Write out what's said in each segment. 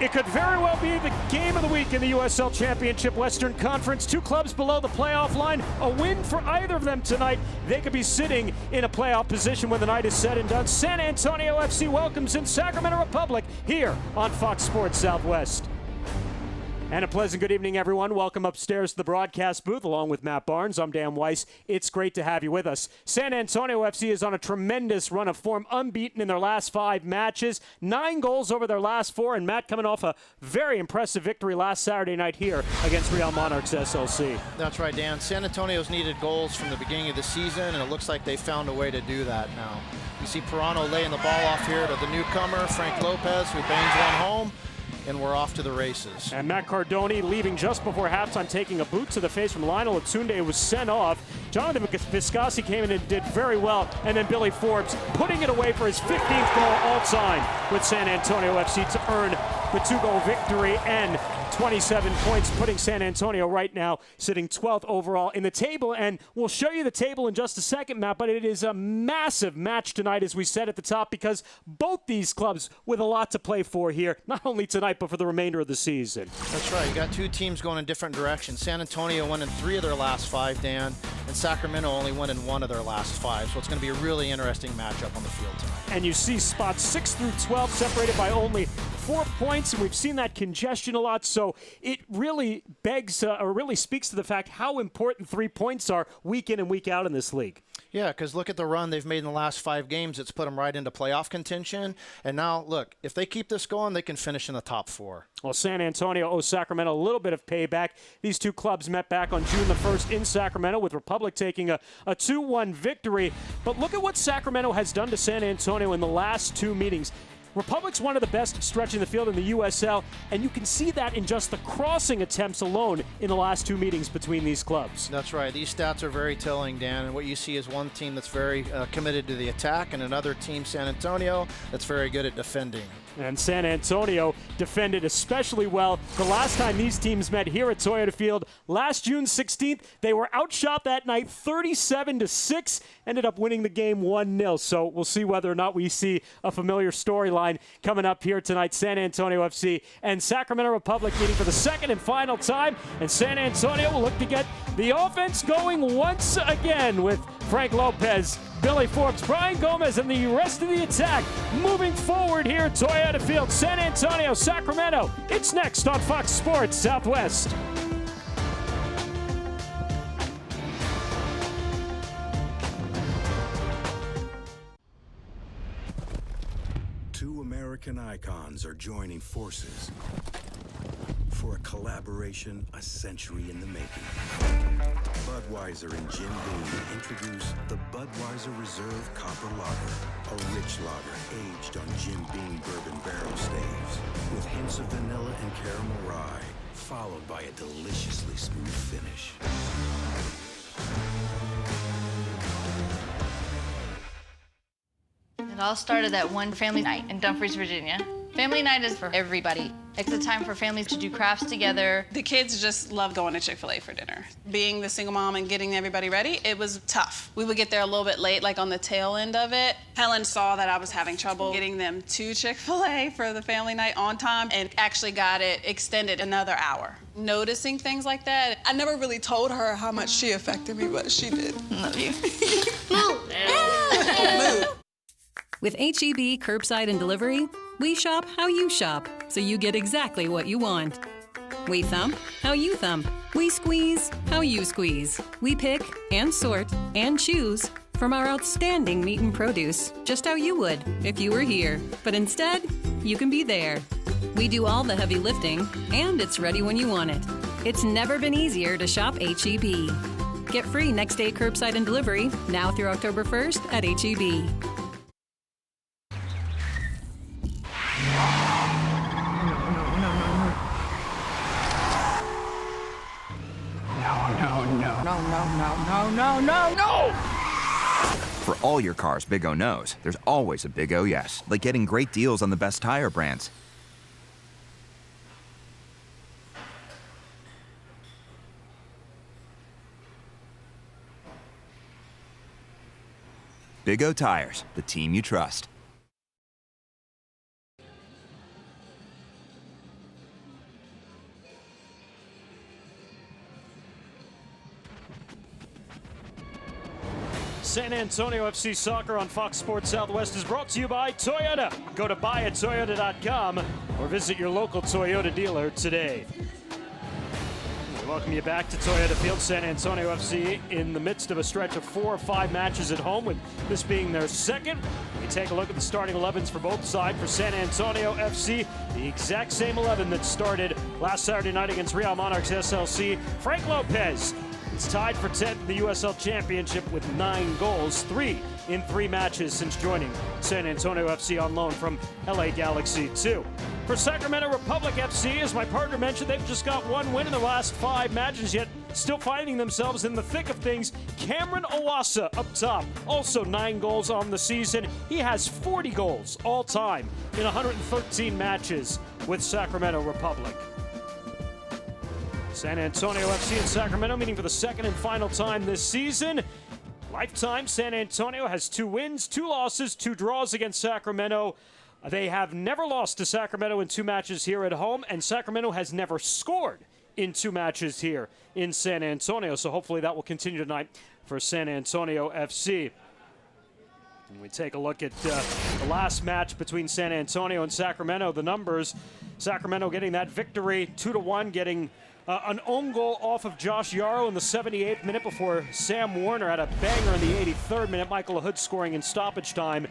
It could very well be the game of the week in the USL Championship Western Conference. Two clubs below the playoff line. A win for either of them tonight. They could be sitting in a playoff position when the night is said and done. San Antonio FC welcomes in Sacramento Republic here on Fox Sports Southwest. And a pleasant good evening, everyone. Welcome upstairs to the broadcast booth along with Matt Barnes. I'm Dan Weiss. It's great to have you with us. San Antonio FC is on a tremendous run of form, unbeaten in their last 5 matches. 9 goals over their last 4, and Matt coming off a very impressive victory last Saturday night here against Real Monarchs SLC. That's right, Dan. San Antonio's needed goals from the beginning of the season, and it looks like they found a way to do that now. You see Pirano laying the ball off here to the newcomer, Frank Lopez, who bangs one home. And we're off to the races. And Matt Cardoni leaving just before halftime, taking a boot to the face from Lionel Atunde, was sent off. Jonathan Viscasi came in and did very well. And then Billy Forbes putting it away for his 15th goal all-time with San Antonio FC to earn the 2-goal victory and 27 points, putting San Antonio right now sitting 12th overall in the table. And we'll show you the table in just a second, Matt, but it is a massive match tonight, as we said at the top, because both these clubs with a lot to play for here, not only tonight, but for the remainder of the season. That's right. You got 2 teams going in different directions. San Antonio won in 3 of their last 5, Dan, and Sacramento only won in 1 of their last 5. So it's going to be a really interesting matchup on the field tonight. And you see spots 6 through 12 separated by only 4 points, and we've seen that congestion a lot. So it really begs or really speaks to the fact how important 3 points are week in and week out in this league. Yeah, because look at the run they've made in the last 5 games. It's put them right into playoff contention. And now, look, if they keep this going, they can finish in the top 4. Well, San Antonio owes Sacramento a little bit of payback. These 2 clubs met back on June the 1st in Sacramento, with Republic taking a 2-1 victory. But look at what Sacramento has done to San Antonio in the last 2 meetings. Republic's one of the best stretching the field in the USL, and you can see that in just the crossing attempts alone in the last 2 meetings between these clubs. That's right. These stats are very telling, Dan, and what you see is one team that's very committed to the attack and another team, San Antonio, that's very good at defending. And San Antonio defended especially well the last time these teams met here at Toyota Field last June 16th. They were outshot that night 37-6, ended up winning the game 1-0. So we'll see whether or not we see a familiar storyline coming up here tonight. San Antonio FC and Sacramento Republic meeting for the second and final time. And San Antonio will look to get the offense going once again with Frank Lopez, Billy Forbes, Brian Gomez, and the rest of the attack moving forward here at Toyota Field. San Antonio, Sacramento. It's next on Fox Sports Southwest. Two American icons are joining forces for a collaboration a century in the making. Budweiser and Jim Beam introduce the Budweiser Reserve Copper Lager, a rich lager aged on Jim Beam bourbon barrel staves with hints of vanilla and caramel rye, followed by a deliciously smooth finish. It all started at one family night in Dumfries, Virginia. Family night is for everybody. It's a time for families to do crafts together. The kids just love going to Chick-fil-A for dinner. Being the single mom and getting everybody ready, it was tough. We would get there a little bit late, like on the tail end of it. Helen saw that I was having trouble getting them to Chick-fil-A for the family night on time and actually got it extended another hour. Noticing things like that, I never really told her how much she affected me, but she did. Love you. Move. With H-E-B Curbside and Delivery, we shop how you shop, so you get exactly what you want. We thump how you thump. We squeeze how you squeeze. We pick and sort and choose from our outstanding meat and produce, just how you would if you were here. But instead, you can be there. We do all the heavy lifting, and it's ready when you want it. It's never been easier to shop H-E-B. Get free next-day curbside and delivery now through October 1st at H-E-B. No! For all your car's Big O knows, there's always a Big O yes, like getting great deals on the best tire brands. Big O Tires, the team you trust. San Antonio FC Soccer on Fox Sports Southwest is brought to you by Toyota. Go to buyatoyota.com or visit your local Toyota dealer today. We welcome you back to Toyota Field. San Antonio FC in the midst of a stretch of 4 or 5 matches at home, with this being their second. We take a look at the starting 11s for both sides. For San Antonio FC, the exact same 11 that started last Saturday night against Real Monarchs SLC. Frank Lopez is tied for 10th in the USL Championship with 9 goals, 3 in 3 matches since joining San Antonio FC on loan from LA Galaxy 2. For Sacramento Republic FC, as my partner mentioned, they've just got 1 win in the last 5 matches, yet still finding themselves in the thick of things. Cameron Owasa up top, also 9 goals on the season. He has 40 goals all time in 113 matches with Sacramento Republic. San Antonio FC and Sacramento meeting for the second and final time this season. Lifetime, San Antonio has 2 wins, 2 losses, 2 draws against Sacramento. They have never lost to Sacramento in 2 matches here at home, and Sacramento has never scored in 2 matches here in San Antonio. So hopefully that will continue tonight for San Antonio FC. When we take a look at the last match between San Antonio and Sacramento, the numbers, Sacramento getting that victory 2-1, getting an own goal off of Josh Yarrow in the 78th minute before Sam Warner had a banger in the 83rd minute. Michael Lahoud scoring in stoppage time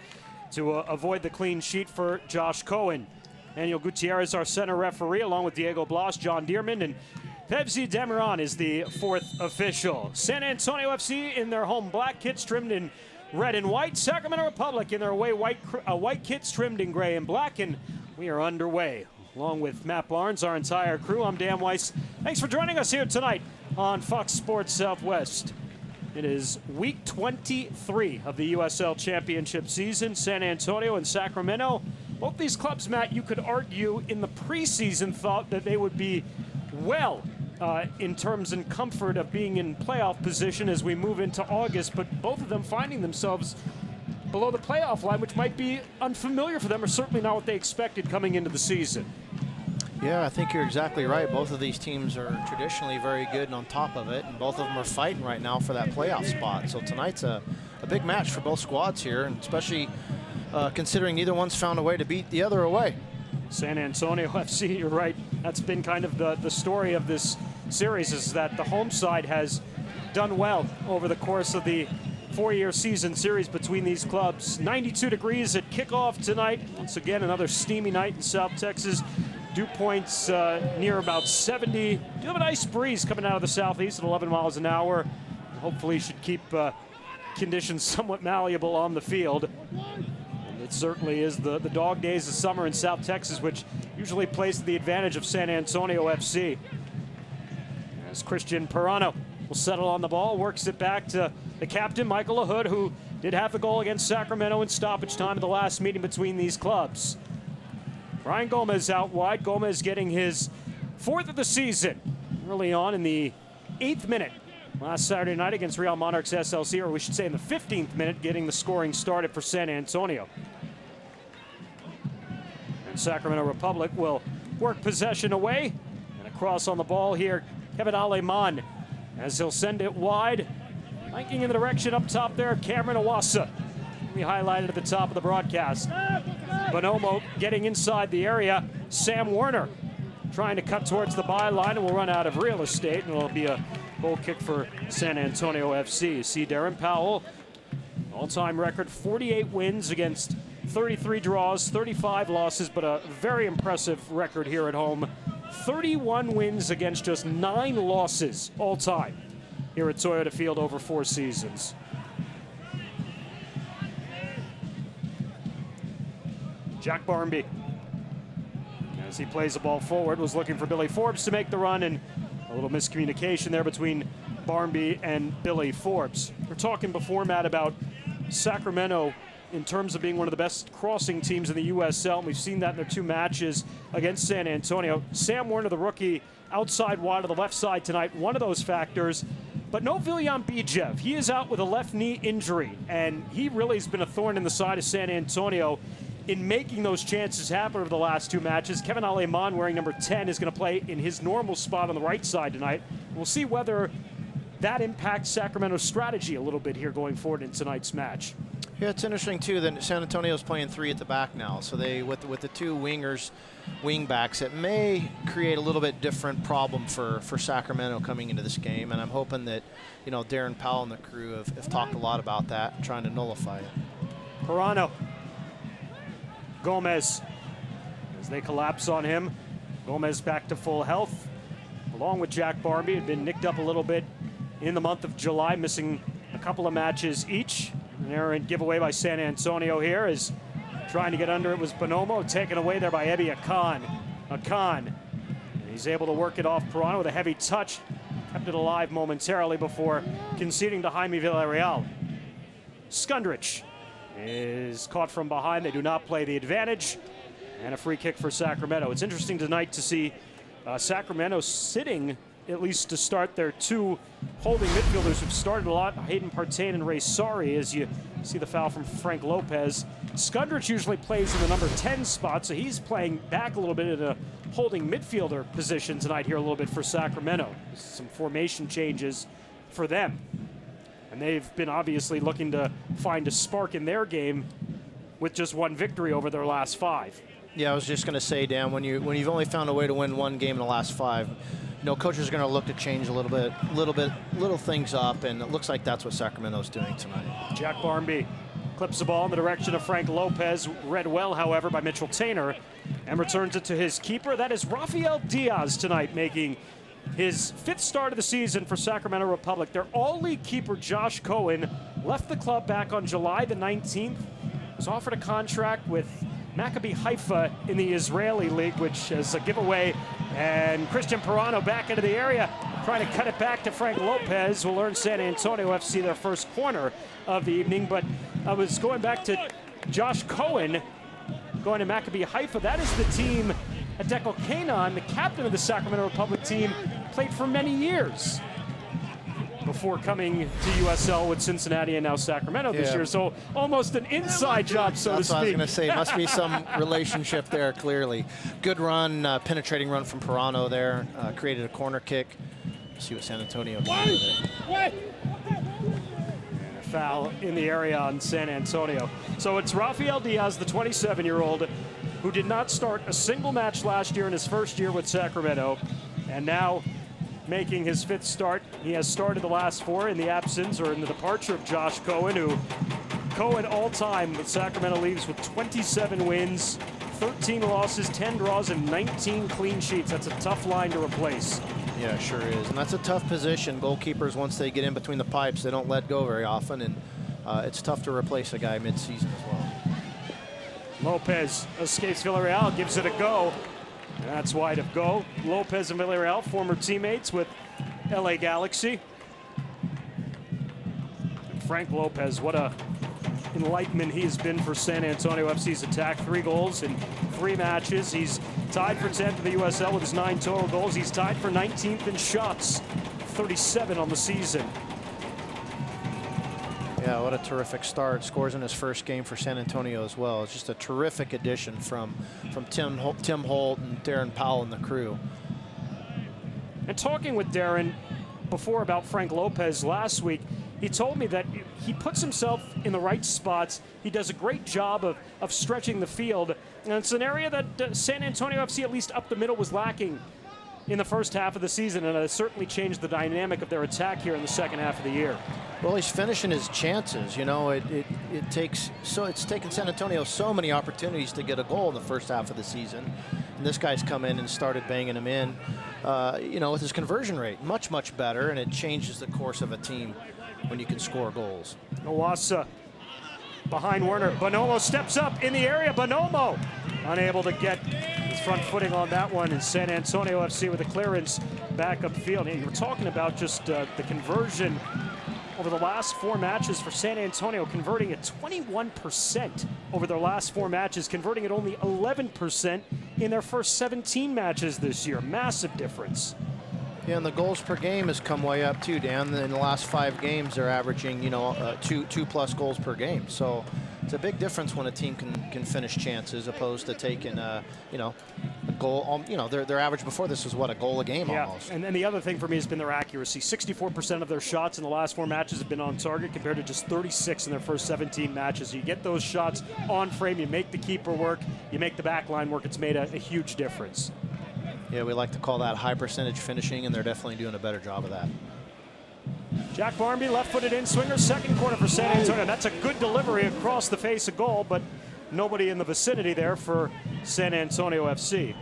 to avoid the clean sheet for Josh Cohen. Daniel Gutierrez, our center referee, along with Diego Blas, John Dearman, and Pepsi Demiran is the 4th official. San Antonio FC in their home black kits trimmed in red and white. Sacramento Republic in their away white kits trimmed in gray and black, and we are underway. Along with Matt Barnes, our entire crew, I'm Dan Weiss. Thanks for joining us here tonight on Fox Sports Southwest. It is week 23 of the USL Championship season. San Antonio and Sacramento. Both these clubs, Matt, you could argue in the preseason thought that they would be well in terms and comfort of being in playoff position as we move into August, but both of them finding themselves below the playoff line, which might be unfamiliar for them, or certainly not what they expected coming into the season. Yeah, I think you're exactly right. Both of these teams are traditionally very good and on top of it, and both of them are fighting right now for that playoff spot. So tonight's a big match for both squads here, and especially considering neither one's found a way to beat the other away. San Antonio FC, you're right. That's been kind of the story of this series, is that the home side has done well over the course of the 4-year season series between these clubs. 92 degrees at kickoff tonight. Once again, another steamy night in South Texas. Dew points near about 70. Do have a nice breeze coming out of the southeast at 11 miles an hour. Hopefully should keep conditions somewhat malleable on the field. And it certainly is the dog days of summer in South Texas, which usually plays to the advantage of San Antonio FC. As Christian Perano will settle on the ball, works it back to the captain, Michael Lahoud, who did have the goal against Sacramento in stoppage time in the last meeting between these clubs. Brian Gomez out wide. Gomez getting his 4th of the season early on in the 8th minute last Saturday night against Real Monarchs SLC, or we should say in the 15th minute, getting the scoring started for San Antonio. And Sacramento Republic will work possession away. And across on the ball here, Kevin Aleman, as he'll send it wide. Flanking in the direction up top there, Cameron Owasa. We highlighted at the top of the broadcast. Bonomo getting inside the area. Sam Warner trying to cut towards the byline, and will run out of real estate, and it'll be a goal kick for San Antonio FC. You see Darren Powell, all-time record, 48 wins against 33 draws, 35 losses, but a very impressive record here at home. 31 wins against just 9 losses all time here at Toyota Field over 4 seasons. Jack Barmby, as he plays the ball forward, was looking for Billy Forbes to make the run, and a little miscommunication there between Barmby and Billy Forbes. We're talking before, Matt, about Sacramento in terms of being one of the best crossing teams in the USL, and we've seen that in their 2 matches against San Antonio. Sam Warner, the rookie, outside wide of the left side tonight, one of those factors. But no Viljan Bijev. He is out with a left knee injury, and he really has been a thorn in the side of San Antonio in making those chances happen over the last 2 matches. Kevin Aleman, wearing number 10, is going to play in his normal spot on the right side tonight. We'll see whether that impacts Sacramento's strategy a little bit here going forward in tonight's match. Yeah, it's interesting too that San Antonio's playing 3 at the back now. So they, with the 2 wing backs, it may create a little bit different problem for Sacramento coming into this game. And I'm hoping that, Darren Powell and the crew have talked a lot about that, trying to nullify it. Pirano. Gomez, as they collapse on him. Gomez back to full health, along with Jack Barmby. Had been nicked up a little bit in the month of July, missing a couple of matches each. An errant giveaway by San Antonio here is trying to get under it was Bonomo, taken away there by Ebi Akan. Akan, he's able to work it off Pirano with a heavy touch, kept it alive momentarily before conceding to Jaime Villarreal. Skundrich is caught from behind. They do not play the advantage, and a free kick for Sacramento. It's interesting tonight to see Sacramento sitting, at least to start, their 2 holding midfielders who've started a lot, Hayden Partain and Ray Sari, as you see the foul from Frank Lopez. Skundrich usually plays in the number 10 spot, so he's playing back a little bit in a holding midfielder position tonight here a little bit for Sacramento. Some formation changes for them. And they've been obviously looking to find a spark in their game with just 1 victory over their last 5. Yeah, I was just going to say, Dan, when you've only found a way to win 1 game in the last 5, coaches are going to look to change a little things up, and it looks like that's what Sacramento's doing tonight. Jack Barmby clips the ball in the direction of Frank Lopez, read well, however, by Mitchell Tainter, and returns it to his keeper. That is Rafael Diaz tonight, making his 5th start of the season for Sacramento Republic. Their all-league keeper, Josh Cohen, left the club back on July the 19th, was offered a contract with Maccabi Haifa in the Israeli League, which is a giveaway, and Christian Pirano back into the area, trying to cut it back to Frank Lopez, who will earn San Antonio FC their first corner of the evening. But I was going back to Josh Cohen, going to Maccabi Haifa. That is the team that Dekel Kanan, the captain of the Sacramento Republic team, played for many years before coming to USL with Cincinnati and now Sacramento this year. So almost an inside job, so to speak. That's what I was going to say. Must be some relationship there, clearly. Good run, penetrating run from Pirano there. Created a corner kick. See what San Antonio can do with it. And a foul in the area on San Antonio. So it's Rafael Diaz, the 27-year-old, who did not start a single match last year in his first year with Sacramento, and now making his 5th start. He has started the last 4 in the absence or in the departure of Josh Cohen, who Cohen all-time with Sacramento leaves with 27 wins, 13 losses, 10 draws, and 19 clean sheets. That's a tough line to replace. Yeah, sure is. And that's a tough position. Goalkeepers, once they get in between the pipes, they don't let go very often, and it's tough to replace a guy mid-season as well. Lopez escapes Villarreal, gives it a go. That's wide of goal. Lopez and Villarreal, former teammates with LA Galaxy. And Frank Lopez, what a enlightenment he has been for San Antonio FC's attack. 3 goals in 3 matches. He's tied for 10th in the USL with his 9 total goals. He's tied for 19th in shots, 37 on the season. Yeah, what a terrific start. Scores in his first game for San Antonio as well. It's just a terrific addition from Tim Holt and Darren Powell and the crew. And talking with Darren before about Frank Lopez last week, he told me that he puts himself in the right spots. He does a great job of stretching the field. And it's an area that San Antonio FC, at least up the middle, was lacking in the first half of the season, and it has certainly changed the dynamic of their attack here in the second half of the year. Well, he's finishing his chances. It's taken San Antonio so many opportunities to get a goal in the first half of the season, and this guy's come in and started banging them in. With his conversion rate much better, and it changes the course of a team when you can score goals. Owasa behind Werner. Bonomo steps up in the area. Bonomo unable to get his front footing on that one, and San Antonio FC with a clearance back upfield. You were talking about just the conversion over the last 4 matches for San Antonio, converting at 21% over their last 4 matches, converting at only 11% in their first 17 matches this year. Massive difference. Yeah, and the goals per game has come way up too, Dan. In the last 5 games, they're averaging, 2+ goals per game. So it's a big difference when a team can finish chances, opposed to taking, a goal. You know, their average before this was, what, a goal a game almost. And then the other thing for me has been their accuracy. 64% of their shots in the last 4 matches have been on target compared to just 36 in their first 17 matches. You get those shots on frame, you make the keeper work, you make the back line work. It's made a huge difference. Yeah, we like to call that high percentage finishing, and they're definitely doing a better job of that. Jack Barmby, left-footed in-swinger, second corner for San Antonio. That's a good delivery across the face of goal, but nobody in the vicinity there for San Antonio FC.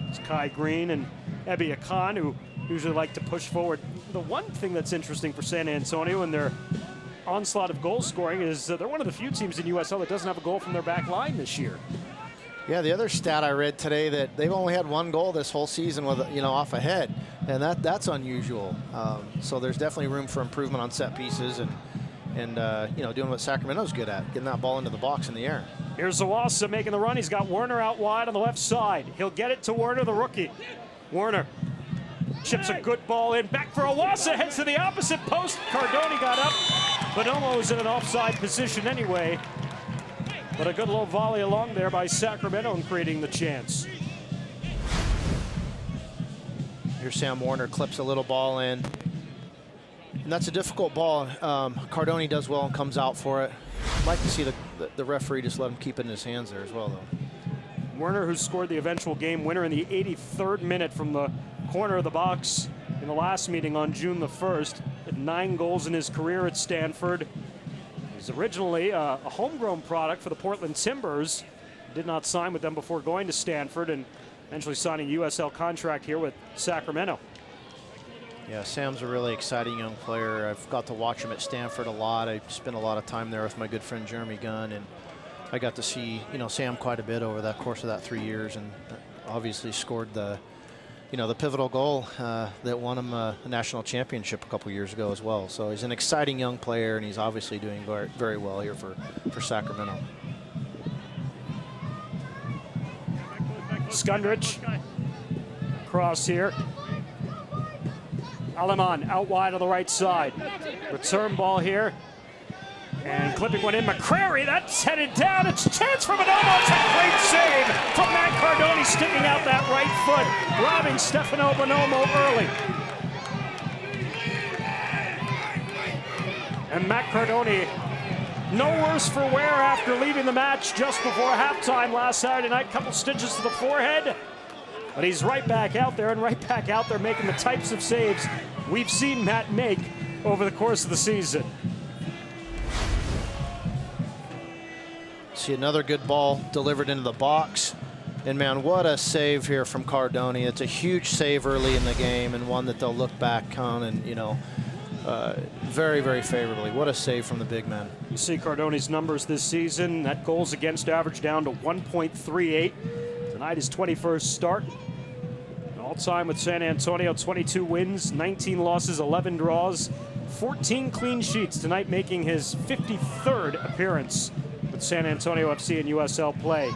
It's Kai Green and Ebi Akan, who usually like to push forward. The one thing that's interesting for San Antonio in their onslaught of goal scoring is they're one of the few teams in USL that doesn't have a goal from their back line this year. Yeah, the other stat I read today that they've only had 1 goal this whole season with, you know, off a head, and that's unusual. So there's definitely room for improvement on set pieces and you know, doing what Sacramento's good at, getting that ball into the box in the air. Here's Zawasa making the run. He's got Werner out wide on the left side. He'll get it to Werner, the rookie. Werner chips a good ball in. Back for Awasa, heads to the opposite post. Cardoni got up. Bonomo's in an offside position anyway. But a good little volley along there by Sacramento and creating the chance. Here's Sam Werner, clips a little ball in. And that's a difficult ball. Cardoni does well and comes out for it. I'd like to see the referee just let him keep it in his hands there as well, though. Werner, who scored the eventual game winner in the 83rd minute from the corner of the box in the last meeting on June the 1st. Had 9 goals in his career at Stanford. He's originally a homegrown product for the Portland Timbers. Did not sign with them before going to Stanford and eventually signing a USL contract here with Sacramento. Yeah, Sam's a really exciting young player. I've got to watch him at Stanford a lot. I spent a lot of time there with my good friend Jeremy Gunn, and I got to see, you know, Sam quite a bit over that course of that 3 years, and obviously scored the, you know, the pivotal goal that won him a national championship a couple years ago as well. So he's an exciting young player, and he's obviously doing very, very well here for Sacramento. Skundrich cross here. Aleman out wide on the right side. Return ball here. And clipping one in. McCrary, that's headed down. It's a chance for Bonomo. It's a great save from Matt Cardoni, sticking out that right foot, robbing Stefano Bonomo early. And Matt Cardoni, no worse for wear after leaving the match just before halftime last Saturday night. Couple stitches to the forehead. But he's right back out there and right back out there making the types of saves we've seen Matt make over the course of the season. See another good ball delivered into the box. And man, what a save here from Cardoni. It's a huge save early in the game and one that they'll look back on and, you know, very, very favorably. What a save from the big man. You see Cardoni's numbers this season. That goals against average down to 1.38. Tonight his 21st start. All-time with San Antonio, 22 wins, 19 losses, 11 draws, 14 clean sheets. Tonight making his 53rd appearance with San Antonio FC in USL play.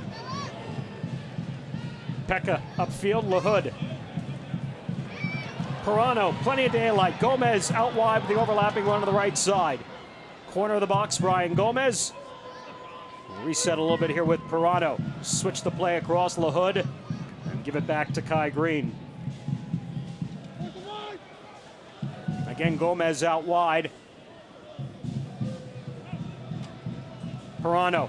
Pekka upfield, LaHood. Pirano, plenty of daylight. Gomez out wide with the overlapping one to the right side. Corner of the box, Brian Gomez. Reset a little bit here with Pirano. Switch the play across LaHood and give it back to Kai Green. Again, Gomez out wide. Pirano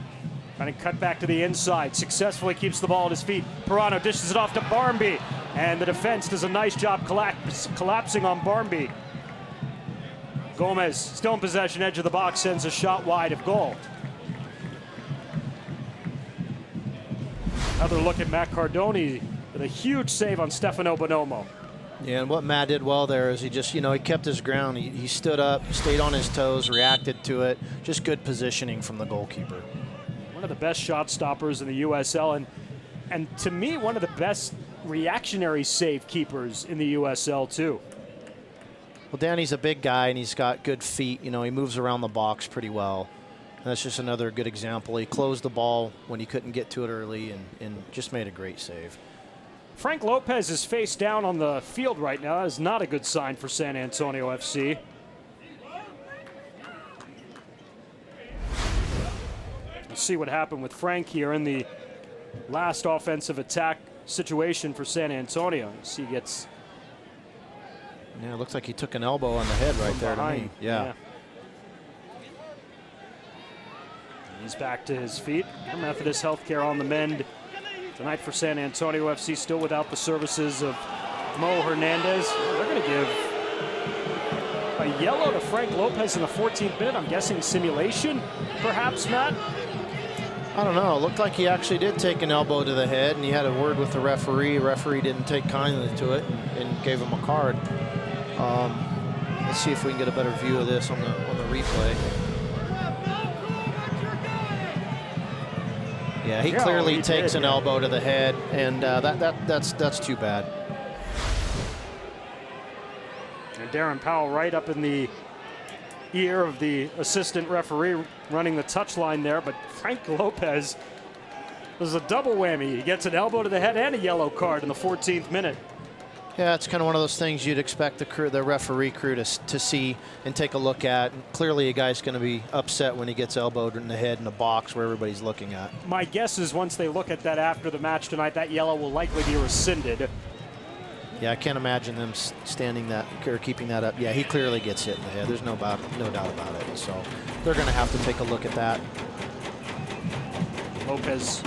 trying to cut back to the inside. Successfully keeps the ball at his feet. Pirano dishes it off to Barmby. And the defense does a nice job collapsing on Barmby. Gomez still in possession, edge of the box, sends a shot wide of goal. Another look at Matt Cardoni with a huge save on Stefano Bonomo. Yeah, and what Matt did well there is he just, you know, he kept his ground. He stood up, stayed on his toes, reacted to it. Just good positioning from the goalkeeper. One of the best shot stoppers in the USL, and to me, one of the best reactionary save keepers in the USL too. Well, Danny's a big guy, and he's got good feet. You know, he moves around the box pretty well. And that's just another good example. He closed the ball when he couldn't get to it early and just made a great save. Frank Lopez is face down on the field right now. That is not a good sign for San Antonio FC. We'll see what happened with Frank here in the last offensive attack situation for San Antonio. You see, he gets. Yeah, it looks like he took an elbow on the head right there to me. Yeah. He's back to his feet. Methodist Healthcare on the mend tonight for San Antonio FC, still without the services of Mo Hernandez. They're going to give a yellow to Frank Lopez in the 14th minute. I'm guessing simulation, perhaps, Matt? I don't know. It looked like he actually did take an elbow to the head, and he had a word with the referee. Referee didn't take kindly to it and gave him a card. Let's see if we can get a better view of this on the replay. Yeah, he clearly takes an elbow to the head, and that's too bad. And Darren Powell right up in the ear of the assistant referee running the touchline there, but Frank Lopez does a double whammy. He gets an elbow to the head and a yellow card in the 14th minute. Yeah, it's kind of one of those things you'd expect the referee crew to see and take a look at. And clearly, a guy's going to be upset when he gets elbowed in the head in a box where everybody's looking at. My guess is once they look at that after the match tonight, that yellow will likely be rescinded. Yeah, I can't imagine them standing that or keeping that up. Yeah, he clearly gets hit in the head. There's no doubt about it. So they're going to have to take a look at that. Lopez,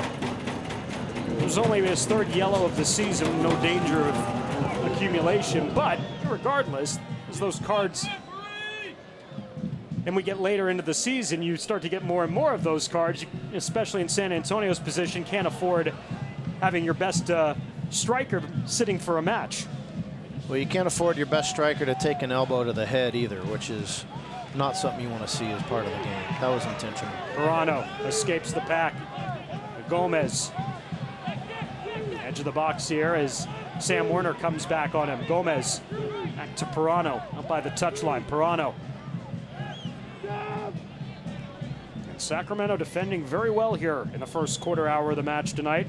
it was only his third yellow of the season, no danger of accumulation, but regardless, as those cards, and we get later into the season, you start to get more and more of those cards, especially in San Antonio's position, can't afford having your best striker sitting for a match. Well, you can't afford your best striker to take an elbow to the head either, which is not something you want to see as part of the game. That was intentional. Pirano escapes the pack. Gomez, edge of the box here as Sam Werner comes back on him. Gomez back to Pirano, up by the touchline. Pirano. And Sacramento defending very well here in the first quarter hour of the match tonight.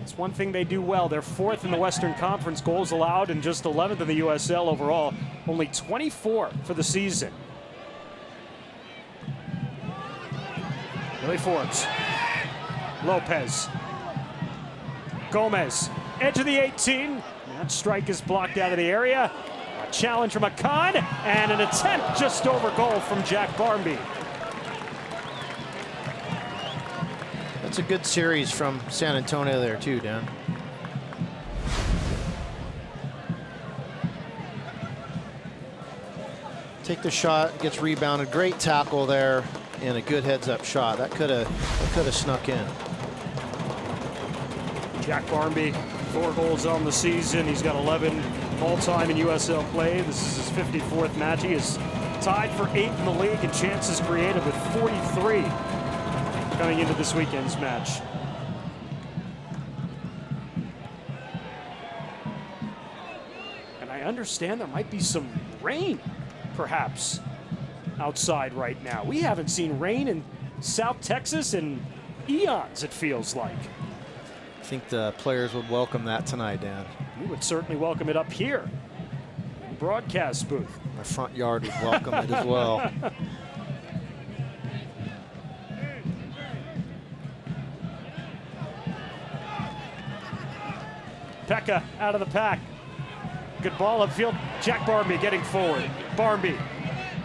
It's one thing they do well. They're fourth in the Western Conference goals allowed and just 11th in the USL overall. Only 24 for the season. Billy Forbes. Lopez. Gomez. Edge of the 18. That strike is blocked out of the area. A challenge from Akan and an attempt just over goal from Jack Barmby. That's a good series from San Antonio there too, Dan. Take the shot, gets rebounded. Great tackle there and a good heads-up shot. That could have snuck in. Jack Barmby, 4 goals on the season. He's got 11 all-time in USL play. This is his 54th match. He is tied for 8th in the league in chances created with 43 coming into this weekend's match. And I understand there might be some rain, perhaps, outside right now. We haven't seen rain in South Texas in eons, it feels like. I think the players would welcome that tonight, Dan. We would certainly welcome it up here in the broadcast booth. Our front yard would welcome it as well. Pekka out of the pack. Good ball upfield. Jack Barmby getting forward. Barmby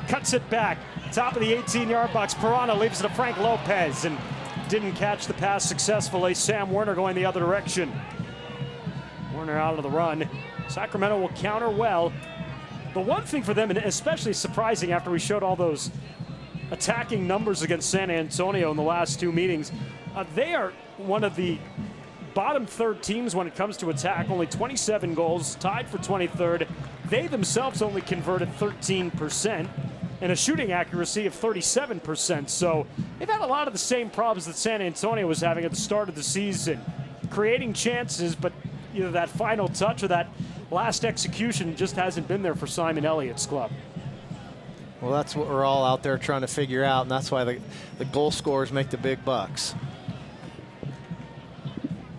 cuts it back. Top of the 18-yard box. Pirano leaves it to Frank Lopez and didn't catch the pass successfully. Sam Werner going the other direction. Werner out of the run. Sacramento will counter well. The one thing for them, and especially surprising after we showed all those attacking numbers against San Antonio in the last 2 meetings, they are one of the bottom third teams when it comes to attack. Only 27 goals, tied for 23rd. They themselves only converted 13%. And a shooting accuracy of 37%. So they've had a lot of the same problems that San Antonio was having at the start of the season. Creating chances, but either that final touch or that last execution just hasn't been there for Simon Elliott's club. Well, that's what we're all out there trying to figure out, and that's why the goal scorers make the big bucks.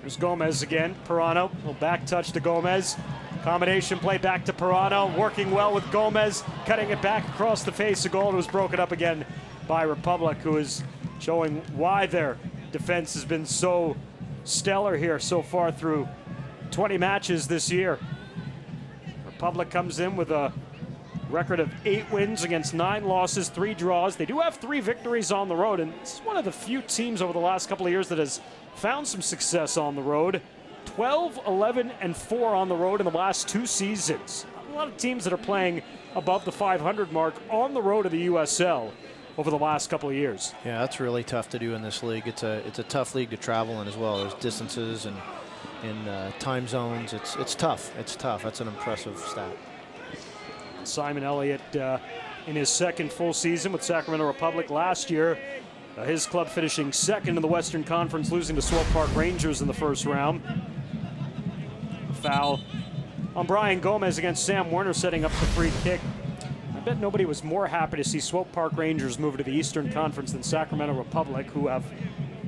Here's Gomez again. Pirano, little back touch to Gomez. Combination play back to Pirano, working well with Gomez, cutting it back across the face of goal. It was broken up again by Republic, who is showing why they're defense has been so stellar here so far through 20 matches this year. Republic comes in with a record of 8 wins against 9 losses, 3 draws. They do have 3 victories on the road, and this is one of the few teams over the last couple of years that has found some success on the road. 12, 11, and 4 on the road in the last 2 seasons. A lot of teams that are playing above the 500 mark on the road of the USL over the last couple of years. Yeah, that's really tough to do in this league. It's a tough league to travel in as well. There's distances and time zones. It's tough. It's tough. That's an impressive stat. Simon Elliott in his second full season with Sacramento Republic last year. His club finishing second in the Western Conference, losing to Swope Park Rangers in the first round. Foul on Brian Gomez against Sam Werner, setting up the free kick. I bet nobody was more happy to see Swope Park Rangers move to the Eastern Conference than Sacramento Republic, who have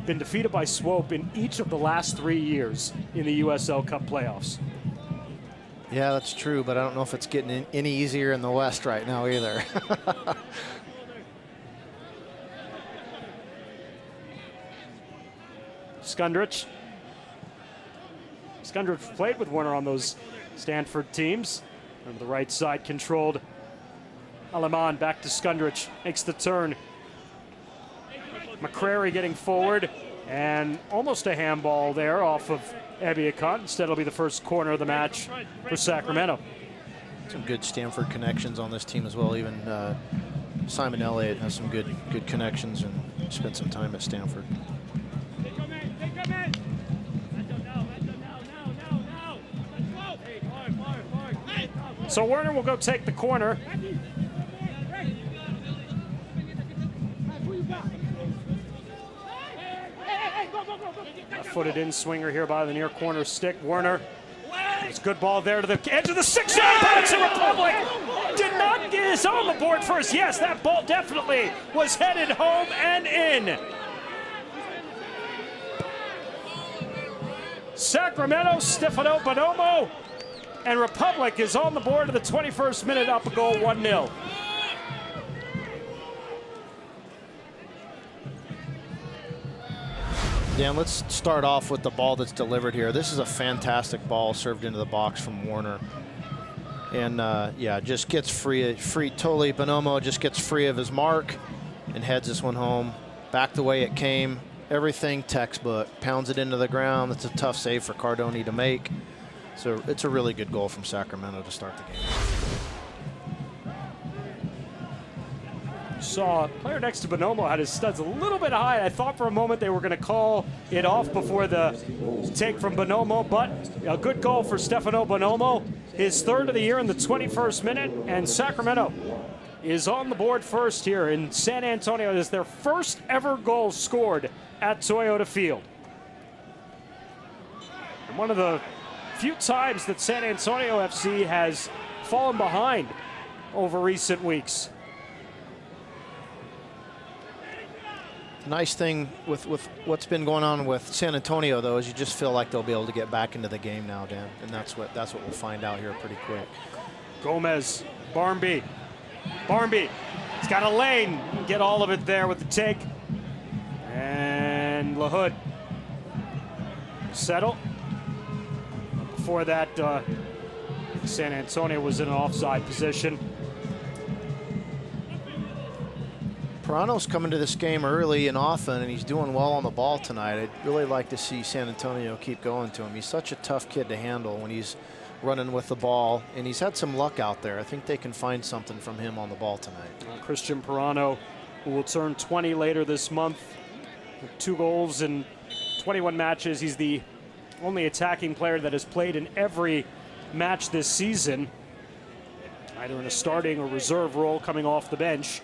been defeated by Swope in each of the last 3 years in the USL Cup playoffs. Yeah, that's true, but I don't know if it's getting any easier in the West right now either. Skundrich played with Werner on those Stanford teams. On the right side, controlled. Aleman back to Skundrich, makes the turn. McCrary getting forward, and almost a handball there off of Abiakant. Instead, it'll be the first corner of the match for Sacramento. Some good Stanford connections on this team as well. Even Simon Elliott has some good connections and spent some time at Stanford. So Werner will go take the corner. A footed in swinger here by the near corner stick. Werner. It's a good ball there to the edge of the 6-yard box. And Republic did not get his on the board first. Yes, that ball definitely was headed home and in. Sacramento, Stefano Bonomo, and Republic is on the board of the 21st minute, up a goal 1-0. Dan, let's start off with the ball that's delivered here. This is a fantastic ball served into the box from Werner. And yeah, just gets free totally. Bonomo just gets free of his mark and heads this one home. Back the way it came. Everything textbook. Pounds it into the ground. It's a tough save for Cardoni to make. So it's a really good goal from Sacramento to start the game. Saw a player next to Bonomo had his studs a little bit high. I thought for a moment they were going to call it off before the take from Bonomo, but a good goal for Stefano Bonomo. His 3rd of the year in the 21st minute, and Sacramento is on the board first here in San Antonio. It is their first ever goal scored at Toyota Field. And one of the few times that San Antonio FC has fallen behind over recent weeks. Nice thing with what's been going on with San Antonio, though, is you just feel like they'll be able to get back into the game now, Dan, and that's what we'll find out here pretty quick. Gomez, Barmby, he's got a lane, get all of it there with the take, and LaHood settle. Before that, San Antonio was in an offside position. Perano's coming to this game early and often, and he's doing well on the ball tonight. I'd really like to see San Antonio keep going to him. He's such a tough kid to handle when he's running with the ball, and he's had some luck out there. I think they can find something from him on the ball tonight. Christian Perano, who will turn 20 later this month, with 2 goals in 21 matches. He's the only attacking player that has played in every match this season, either in a starting or reserve role coming off the bench.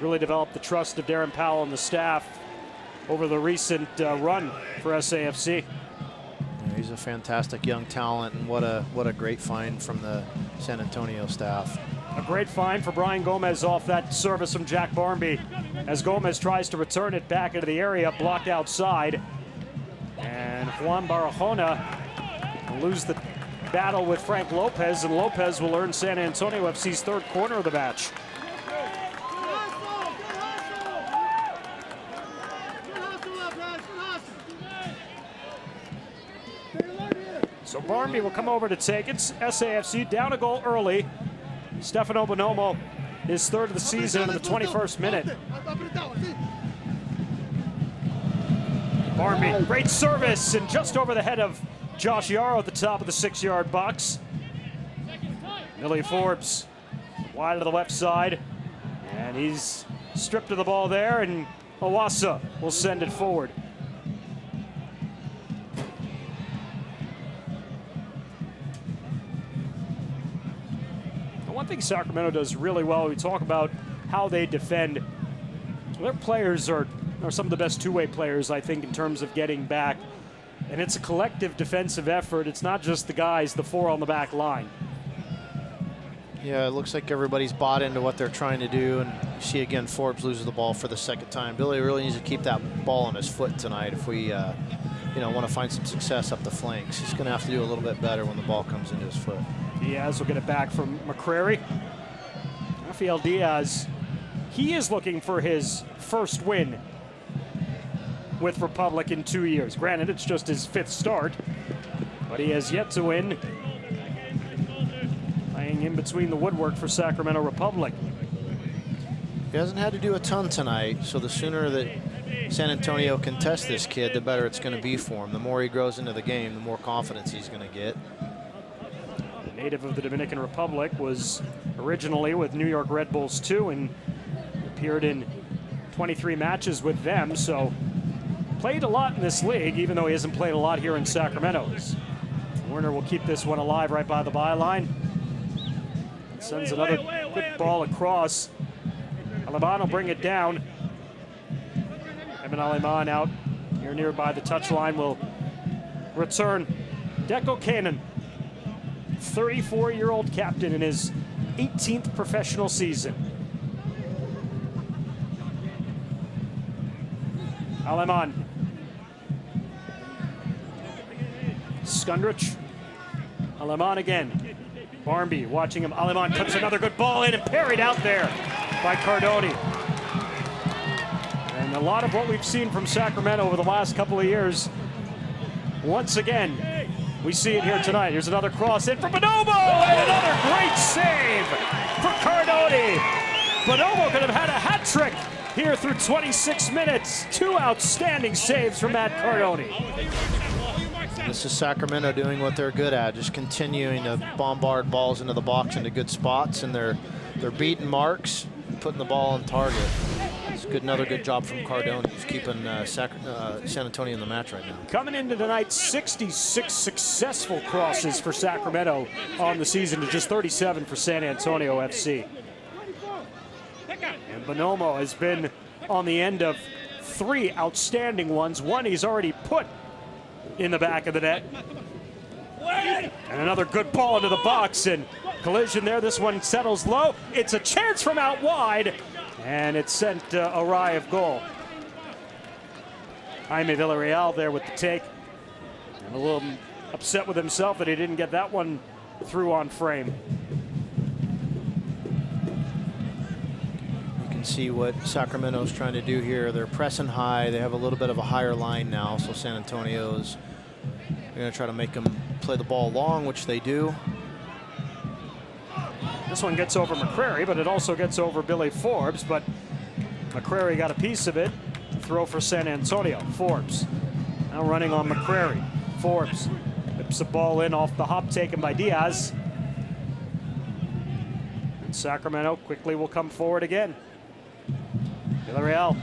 Really developed the trust of Darren Powell and the staff over the recent run for SAFC. Yeah, he's a fantastic young talent, and what a great find from the San Antonio staff. A great find for Brian Gomez off that service from Jack Barmby, as Gomez tries to return it back into the area, blocked outside. And Juan Barahona will lose the battle with Frank Lopez, and Lopez will earn San Antonio FC's 3rd corner of the match. So Barnby will come over to take it. SAFC down a goal early. Stefano Bonomo, his third of the season in the 21st minute. Barnby, great service, and just over the head of Josh Yarrow at the top of the 6-yard box. Billy Forbes wide to the left side, and he's stripped of the ball there, and Owasa will send it forward. One thing Sacramento does really well, we talk about how they defend. Their players are some of the best two-way players, I think, in terms of getting back. And it's a collective defensive effort. It's not just the guys, the four on the back line. Yeah, it looks like everybody's bought into what they're trying to do. And you see again, Forbes loses the ball for the second time. Billy really needs to keep that ball on his foot tonight if we want to find some success up the flanks. He's going to have to do a little bit better when the ball comes into his foot. Diaz will get it back from McCrary. Rafael Diaz, he is looking for his first win with Republic in 2 years. Granted, it's just his 5th start, but he has yet to win. Playing in between the woodwork for Sacramento Republic. He hasn't had to do a ton tonight, so the sooner that San Antonio can test this kid, the better it's going to be for him. The more he grows into the game, the more confidence he's going to get. Native of the Dominican Republic, was originally with New York Red Bulls too, and appeared in 23 matches with them, so played a lot in this league, even though he hasn't played a lot here in Sacramento. Werner will keep this one alive right by the byline. Sends another good ball across. Aleman will bring it down. Evan Aleman out here nearby the touchline will return. Deco Cannon, 34-year-old captain in his 18th professional season. Aleman. Skundrich. Aleman again. Barnby watching him. Aleman clips another good ball in and parried out there by Cardoni. And a lot of what we've seen from Sacramento over the last couple of years, once again, we see it here tonight. Here's another cross in for Bonomo, and another great save for Cardoni. Bonomo could have had a hat trick here through 26 minutes. 2 outstanding saves from Matt Cardoni. This is Sacramento doing what they're good at, just continuing to bombard balls into the box into good spots, and they're beating marks and putting the ball on target. It's good, another good job from Cardoni, who's keeping San Antonio in the match right now. Coming into tonight, 66 successful crosses for Sacramento on the season to just 37 for San Antonio FC. And Bonomo has been on the end of 3 outstanding ones. One he's already put in the back of the net. And another good ball into the box, and collision there. This one settles low. It's a chance from out wide, and it sent awry of goal. Jaime Villarreal there with the take. And a little upset with himself that he didn't get that one through on frame. You can see what Sacramento's trying to do here. They're pressing high. They have a little bit of a higher line now, so San Antonio's going to try to make them play the ball long, which they do. This one gets over McCrary, but it also gets over Billy Forbes, but McCrary got a piece of it. Throw for San Antonio. Forbes now running on McCrary. Forbes whips the ball in off the hop taken by Diaz. And Sacramento quickly will come forward again. Villarreal.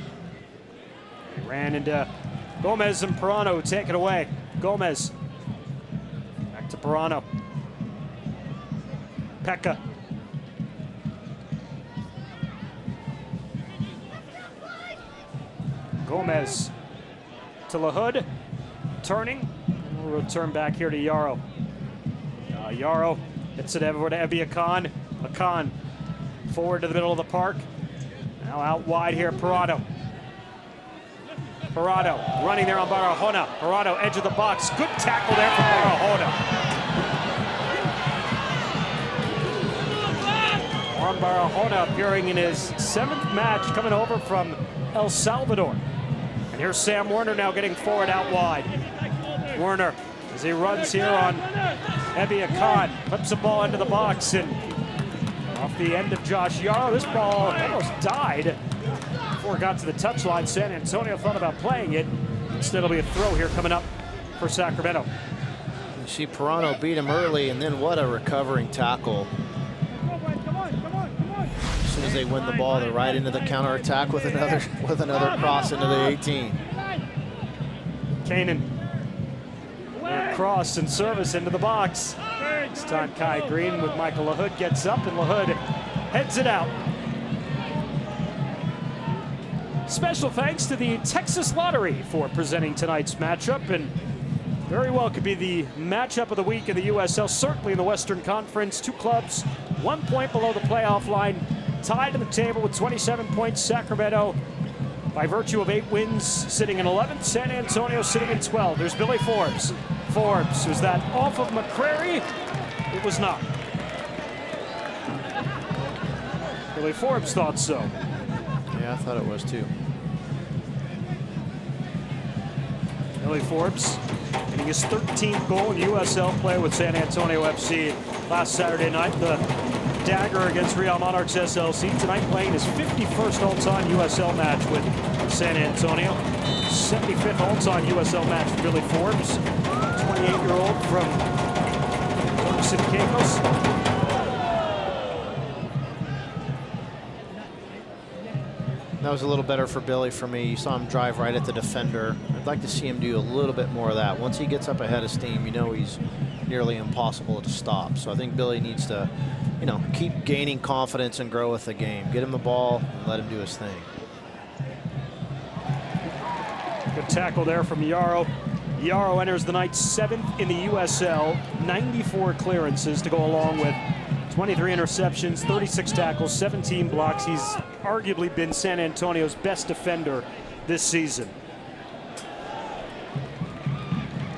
He ran into Gomez and Pirano, who take it away. Gomez. Back to Pirano. Pekka. Gomez to LaHood, turning, and we'll return back here to Yarrow. Yarrow hits it over to Ebiakan. Akan forward to the middle of the park. Now out wide here, Parado. Parado running there on Barahona. Parado, edge of the box. Good tackle there from Barahona. Juan Barahona appearing in his 7th match, coming over from El Salvador. And Here's Sam Werner now getting forward out wide. Werner, as he runs here on Ebi Akan, flips the ball into the box, and off the end of Josh Yarrow. This ball almost died before it got to the touchline. San Antonio thought about playing it. Instead, it'll be a throw here coming up for Sacramento. You see Pirano beat him early, and then what a recovering tackle. As soon as they win the ball, they're right into the counterattack with another cross into the 18. Kanan. Cross and service into the box. This time Kai Green with Michael LaHood gets up, and LaHood heads it out. Special thanks to the Texas Lottery for presenting tonight's matchup, and very well could be the matchup of the week in the USL, certainly in the Western Conference. Two clubs, 1 point below the playoff line, tied in the table with 27 points. Sacramento, by virtue of 8 wins, sitting in 11th. San Antonio sitting in 12th. There's Billy Forbes. Forbes, was that off of McCrary? It was not. Billy Forbes thought so. Yeah, I thought it was too. Billy Forbes getting his 13th goal in USL play with San Antonio FC last Saturday night. The dagger against Real Monarchs SLC. Tonight playing his 51st all-time USL match with San Antonio. 75th all-time USL match for Billy Forbes. 28-year-old from Turks and Caicos. That was a little better for Billy for me. You saw him drive right at the defender. I'd like to see him do a little bit more of that. Once he gets up ahead of steam, you know he's nearly impossible to stop. So I think Billy needs to, you know, keep gaining confidence and grow with the game. Get him the ball and let him do his thing. Good tackle there from Yarrow. Yarrow enters the night 7th in the USL, 94 clearances to go along with 23 interceptions, 36 tackles, 17 blocks. He's arguably been San Antonio's best defender this season.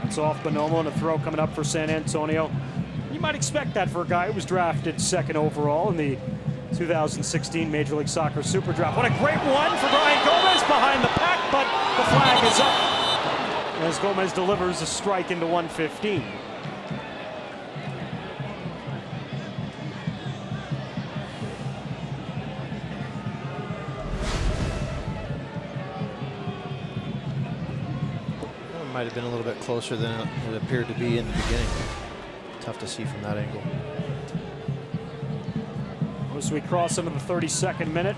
It's off Bonomo, and a throw coming up for San Antonio. You might expect that for a guy who was drafted 2nd overall in the 2016 Major League Soccer Super Draft. What a great one for Brian Gomez behind the pack, but the flag is up as Gomez delivers a strike into 115. Might have been a little bit closer than it appeared to be in the beginning. Tough to see from that angle. As we cross into the 32nd minute,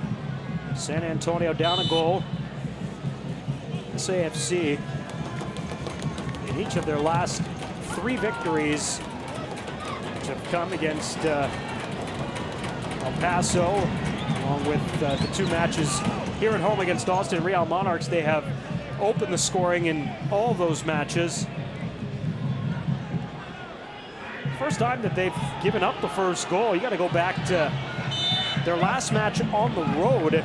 San Antonio down a goal. SAFC, in each of their last 3 victories, which have come against El Paso, along with the 2 matches here at home against Austin and Real Monarchs, they have opened the scoring in all those matches. First time that they've given up the first goal. You got to go back to their last match on the road,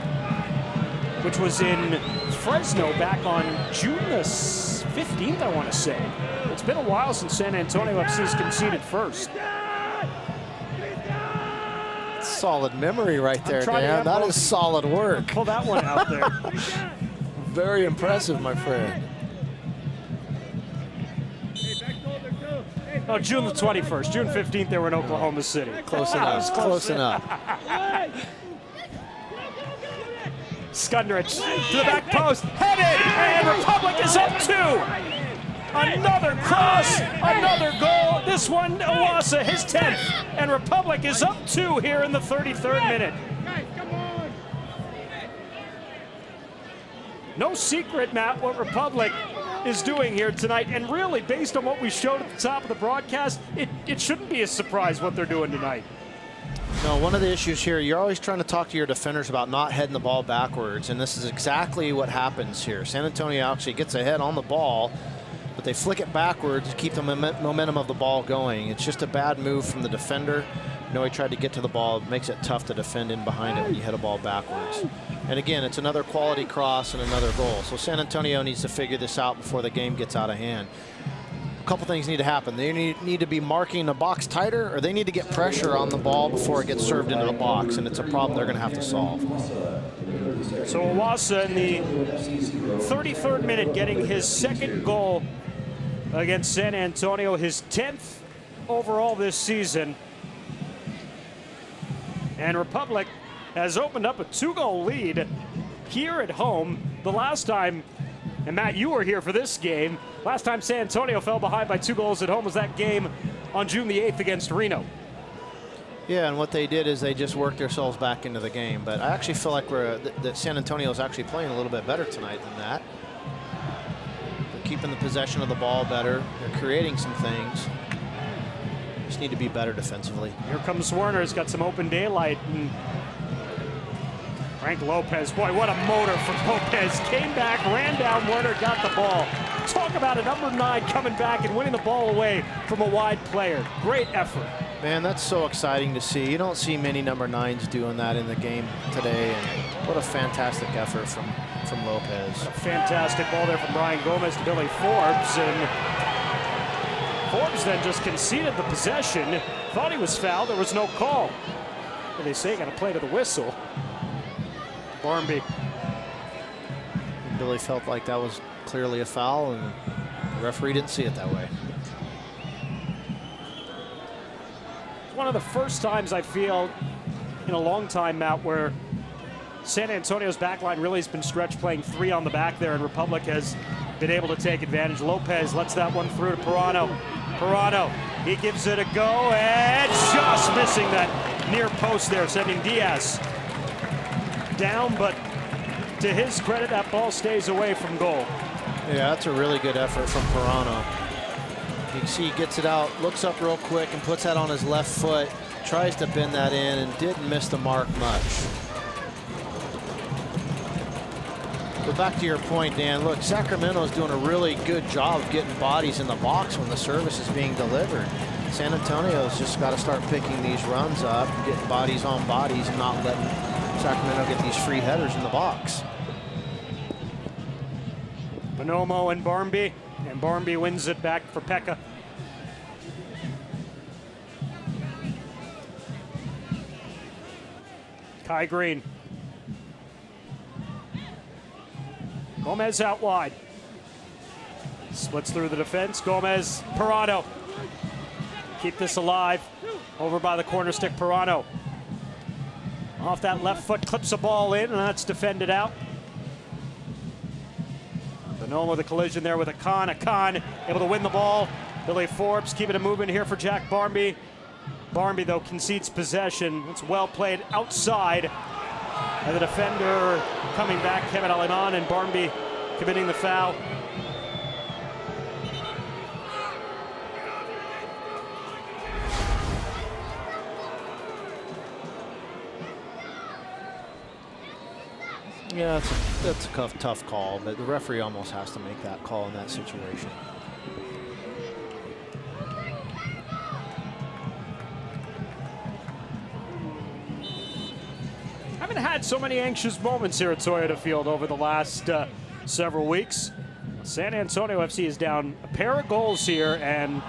which was in Fresno back on June the 15th, I want to say. It's been a while since San Antonio FC has conceded first. Solid memory right there, Dan. That is solid work. Pull that one out there. Very impressive, my friend. Oh, June the 21st. June 15th, they were in Oklahoma City. Close enough. Close enough. Skundrich to the back post. Headed, and Republic is up 2. Another cross, another goal. This one, Owasa, his 10th. And Republic is up 2 here in the 33rd minute. No secret, Matt, what Republic is doing here tonight. And really, based on what we showed at the top of the broadcast, it shouldn't be a surprise what they're doing tonight. No, one of the issues here, you're always trying to talk to your defenders about not heading the ball backwards, and this is exactly what happens here. San Antonio actually gets ahead on the ball, but they flick it backwards to keep the momentum of the ball going. It's just a bad move from the defender. You know, he tried to get to the ball. It makes it tough to defend in behind it when you hit a ball backwards. And again, it's another quality cross and another goal. So San Antonio needs to figure this out before the game gets out of hand. A couple things need to happen. They need to be marking the box tighter, or they need to get pressure on the ball before it gets served into the box, and it's a problem they're going to have to solve. So Owasa in the 33rd minute getting his second goal against San Antonio, his 10th overall this season. And Republic has opened up a 2-goal lead here at home. The last time, and Matt, you were here for this game, last time San Antonio fell behind by 2 goals at home was that game on June the 8th against Reno. Yeah, and what they did is they just worked themselves back into the game. But I actually feel like that San Antonio is actually playing a little bit better tonight than that. They're keeping the possession of the ball better. They're creating some things. Just need to be better defensively. Here comes Werner. He's got some open daylight. And Frank Lopez, boy, what a motor from Lopez. Came back, ran down Werner, got the ball. Talk about a number 9 coming back and winning the ball away from a wide player. Great effort. Man, that's so exciting to see. You don't see many number 9s doing that in the game today. And what a fantastic effort from Lopez. A fantastic ball there from Brian Gomez to Billy Forbes. And Forbes then just conceded the possession. Thought he was fouled. There was no call. Well, they say got to play to the whistle. Barmby. And Billy felt like that was clearly a foul, and the referee didn't see it that way. It's one of the first times I feel in a long time, Matt, where San Antonio's backline really has been stretched, playing 3 on the back there, and Republic has been able to take advantage. Lopez lets that one through to Pirano. Pirano, he gives it a go, and just missing that near post there, sending Diaz down, but to his credit, that ball stays away from goal. Yeah, that's a really good effort from Pirano. You can see he gets it out, looks up real quick, and puts that on his left foot, tries to bend that in, and didn't miss the mark much. But back to your point, Dan, look, Sacramento is doing a really good job of getting bodies in the box when the service is being delivered. San Antonio's just got to start picking these runs up, getting bodies on bodies, and not letting Sacramento get these free headers in the box. Bonomo and Barmby wins it back for Pekka. Kai Green. Gomez out wide. Splits through the defense. Gomez, Pirano. Keep this alive. Over by the corner stick, Pirano. Off that left foot, clips a ball in, and that's defended out. Bonomo, the collision there with Akan. Akan able to win the ball. Billy Forbes keeping it moving here for Jack Barmby. Barmby, though, concedes possession. It's well played outside. And the defender coming back, Kevin Aleman, and Barmby committing the foul. Yeah, that's a tough call, but the referee almost has to make that call in that situation. Haven't had so many anxious moments here at Toyota Field over the last several weeks. San Antonio FC is down a pair of goals here, and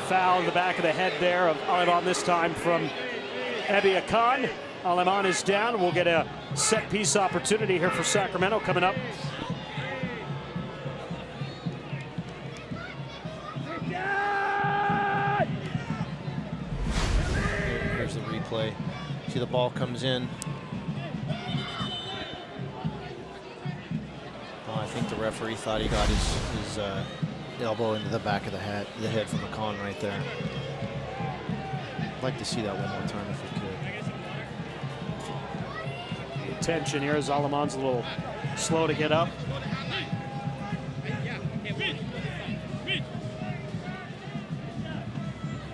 foul in the back of the head there of Aleman, this time from Ebi Akan. Aleman is down. We'll get a set piece opportunity here for Sacramento coming up. Here's the replay. See the ball comes in. Oh, I think the referee thought he got his elbow into the back of the head from Akan right there. I'd like to see that one more time if we could. Tension here as Aleman's a little slow to get up.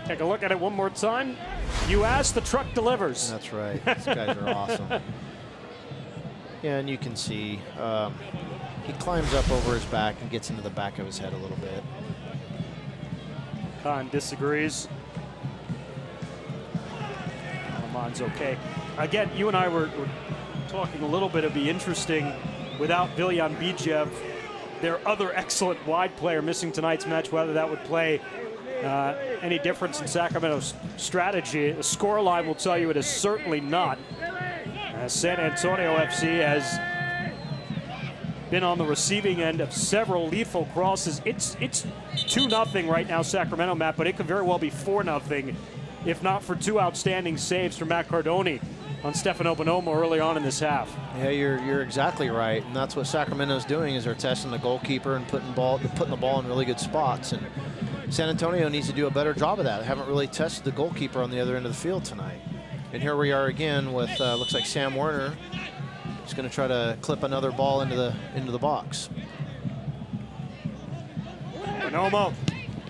Take a look at it one more time. You ask, the truck delivers. That's right. These guys are awesome. Yeah, and you can see he climbs up over his back and gets into the back of his head a little bit. Khan disagrees. Aleman's okay. Again, you and I were talking a little bit. It'd be interesting without Viljan Bijev, their other excellent wide player, missing tonight's match, whether that would play any difference in Sacramento's strategy. The scoreline will tell you it is certainly not. San Antonio FC has been on the receiving end of several lethal crosses. It's 2-0 right now, Sacramento, Matt, but it could very well be 4-0 if not for 2 outstanding saves from Matt Cardoni on Stefano Bonomo early on in this half. Yeah, you're exactly right, and that's what Sacramento's doing, is they're testing the goalkeeper and putting the ball in really good spots. And San Antonio needs to do a better job of that. They haven't really tested the goalkeeper on the other end of the field tonight. And here we are again with looks like Sam Werner. He's going to try to clip another ball into the box. Bonomo,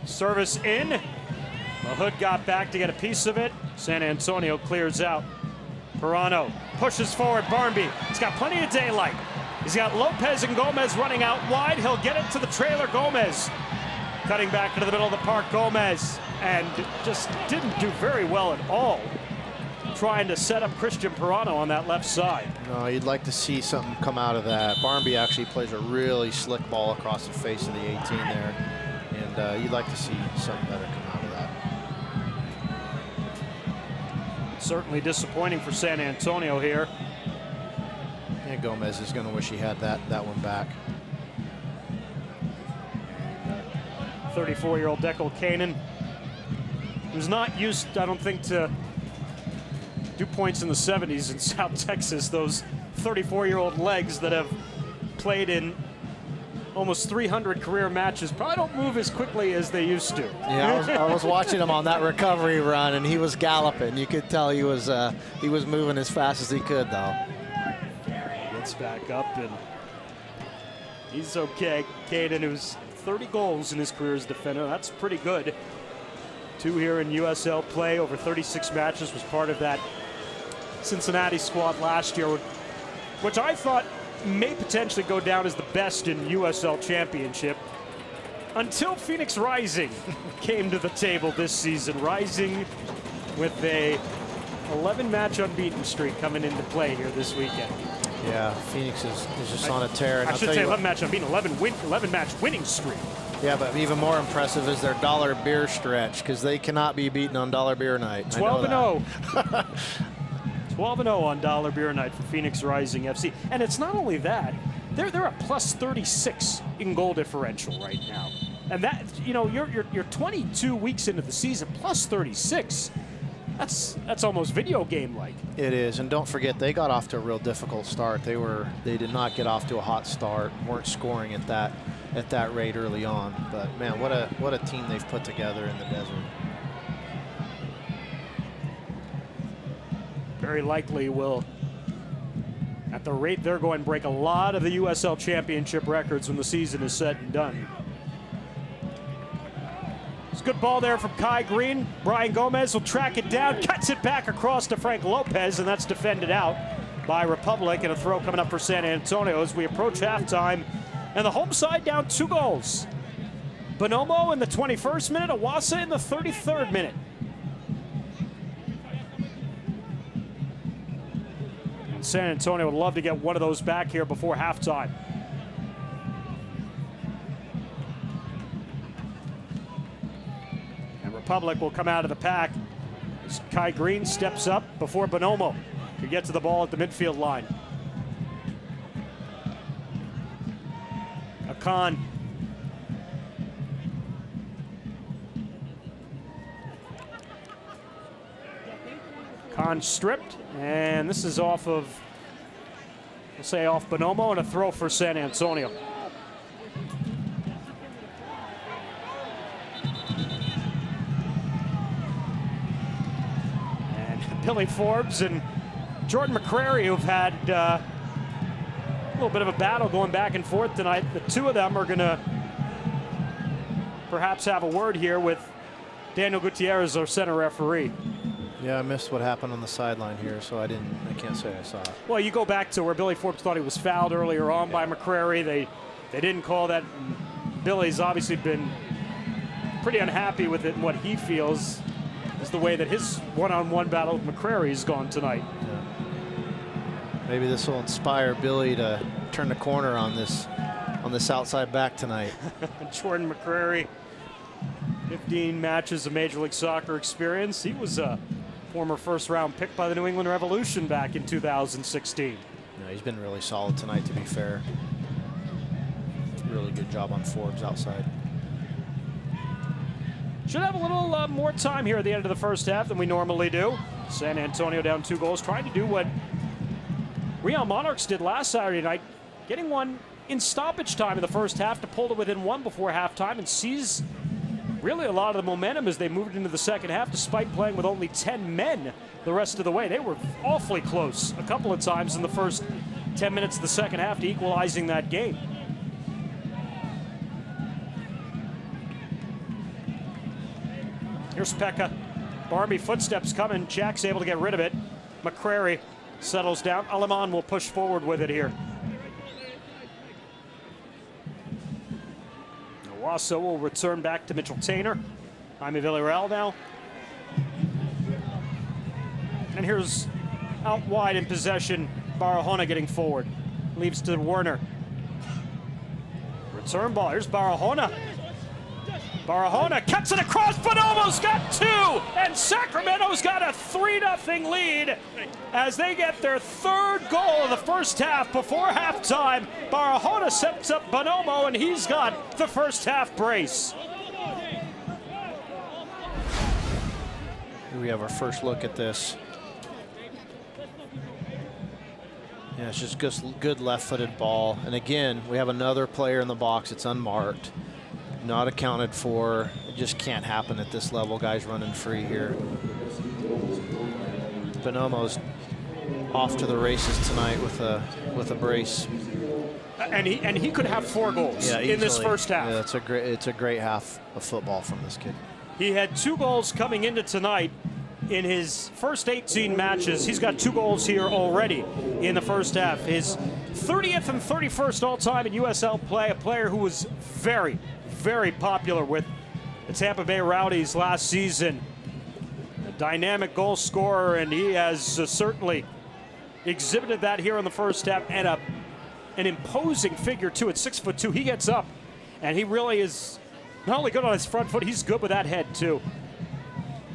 service in. The Hood got back to get a piece of it. San Antonio clears out. Pirano pushes forward. Barnby, he's got plenty of daylight. He's got Lopez and Gomez running out wide. He'll get it to the trailer. Gomez cutting back into the middle of the park. Gomez, and just didn't do very well at all trying to set up Christian Pirano on that left side. No, you'd like to see something come out of that. Barnby actually plays a really slick ball across the face of the 18 there, and you'd like to see something better come out of that. Certainly disappointing for San Antonio here. And Gomez is going to wish he had that one back. 34-year-old Declan Kanan, who's not used, I don't think, to do points in the 70s in South Texas. Those 34-year-old legs that have played in almost 300 career matches probably don't move as quickly as they used to. Yeah, I was watching him on that recovery run, and he was galloping. You could tell he was moving as fast as he could, though. Gets back up, and he's okay. Caden, who's 30 goals in his career as a defender. That's pretty good. 2 here in USL play, over 36 matches, was part of that Cincinnati squad last year, which I thought may potentially go down as the best in USL Championship until Phoenix Rising came to the table this season. Rising with a 11-match unbeaten streak coming into play here this weekend. Yeah, Phoenix is just on a tear. And I should say 11-match unbeaten, 11-match winning streak. Yeah, but even more impressive is their dollar beer stretch, because they cannot be beaten on dollar beer night. 12-0. 12-0 on dollar beer night for Phoenix Rising FC. And it's not only that, they're a plus 36 in goal differential right now. And that, you know, you're 22 weeks into the season, plus 36. That's almost video game like. It is, and don't forget, they got off to a real difficult start. They did not get off to a hot start, weren't scoring at that rate early on. But man, what a team they've put together in the desert. Very likely will, at the rate they're going, break a lot of the USL Championship records when the season is said and done. It's a good ball there from Kai Green. Brian Gomez will track it down, cuts it back across to Frank Lopez, and that's defended out by Republic, and a throw coming up for San Antonio as we approach halftime. And the home side down 2 goals. Bonomo in the 21st minute, Awasa in the 33rd minute. And San Antonio would love to get one of those back here before halftime. And Republic will come out of the pack as Kai Green steps up before Bonomo could get to the ball at the midfield line. Khan. Khan stripped, and this is off of, we'll say off Bonomo, and a throw for San Antonio. And Billy Forbes and Jordan McCrary, who've had a little bit of a battle going back and forth tonight. The two of them are going to perhaps have a word here with Daniel Gutierrez, our center referee. Yeah, I missed what happened on the sideline here, so I can't say I saw it. Well, you go back to where Billy Forbes thought he was fouled earlier on by McCrary. They didn't call that. Billy's obviously been pretty unhappy with it, and what he feels is the way that his one-on-one battle with McCrary has gone tonight. Yeah. Maybe this will inspire Billy to turn the corner on this outside back tonight. Jordan McCrary, 15 matches of Major League Soccer experience. He was a former first-round pick by the New England Revolution back in 2016. No, he's been really solid tonight, to be fair. Really good job on Forbes outside. Should have a little more time here at the end of the first half than we normally do. San Antonio down 2 goals, trying to do what Real Monarchs did last Saturday night, getting one in stoppage time in the first half to pull to within 1 before halftime and seize really a lot of the momentum as they moved into the second half, despite playing with only 10 men the rest of the way. They were awfully close a couple of times in the first 10 minutes of the second half to equalizing that game. Here's Pekka. Barmby footsteps coming. Jack's able to get rid of it. McCrary settles down. Aleman will push forward with it here. Owasso will return back to Mitchell Tainer. Jaime Villarreal now. And here's out wide in possession. Barahona getting forward. Leaves to Werner. Return ball. Here's Barahona. Barahona cuts it across. Bonomo's got 2. And Sacramento's got a 3-0 lead as they get their 3rd goal of the first half before halftime. Barahona sets up Bonomo, and he's got the first half brace. Here we have our first look at this. Yeah, it's just good left-footed ball. And again, we have another player in the box. It's unmarked. Not accounted for. It just can't happen at this level. Guys running free here. Bonomo's off to the races tonight with a brace. And he could have 4 goals in this first half. Yeah, it's a great half of football from this kid. He had 2 goals coming into tonight in his first 18 matches. He's got 2 goals here already in the first half. His 30th and 31st all-time in USL play. A player who was very, very popular with the Tampa Bay Rowdies last season. A dynamic goal scorer, and he has certainly exhibited that here in the first half, and an imposing figure too. At 6'2", he gets up, and he really is not only good on his front foot, he's good with that head too.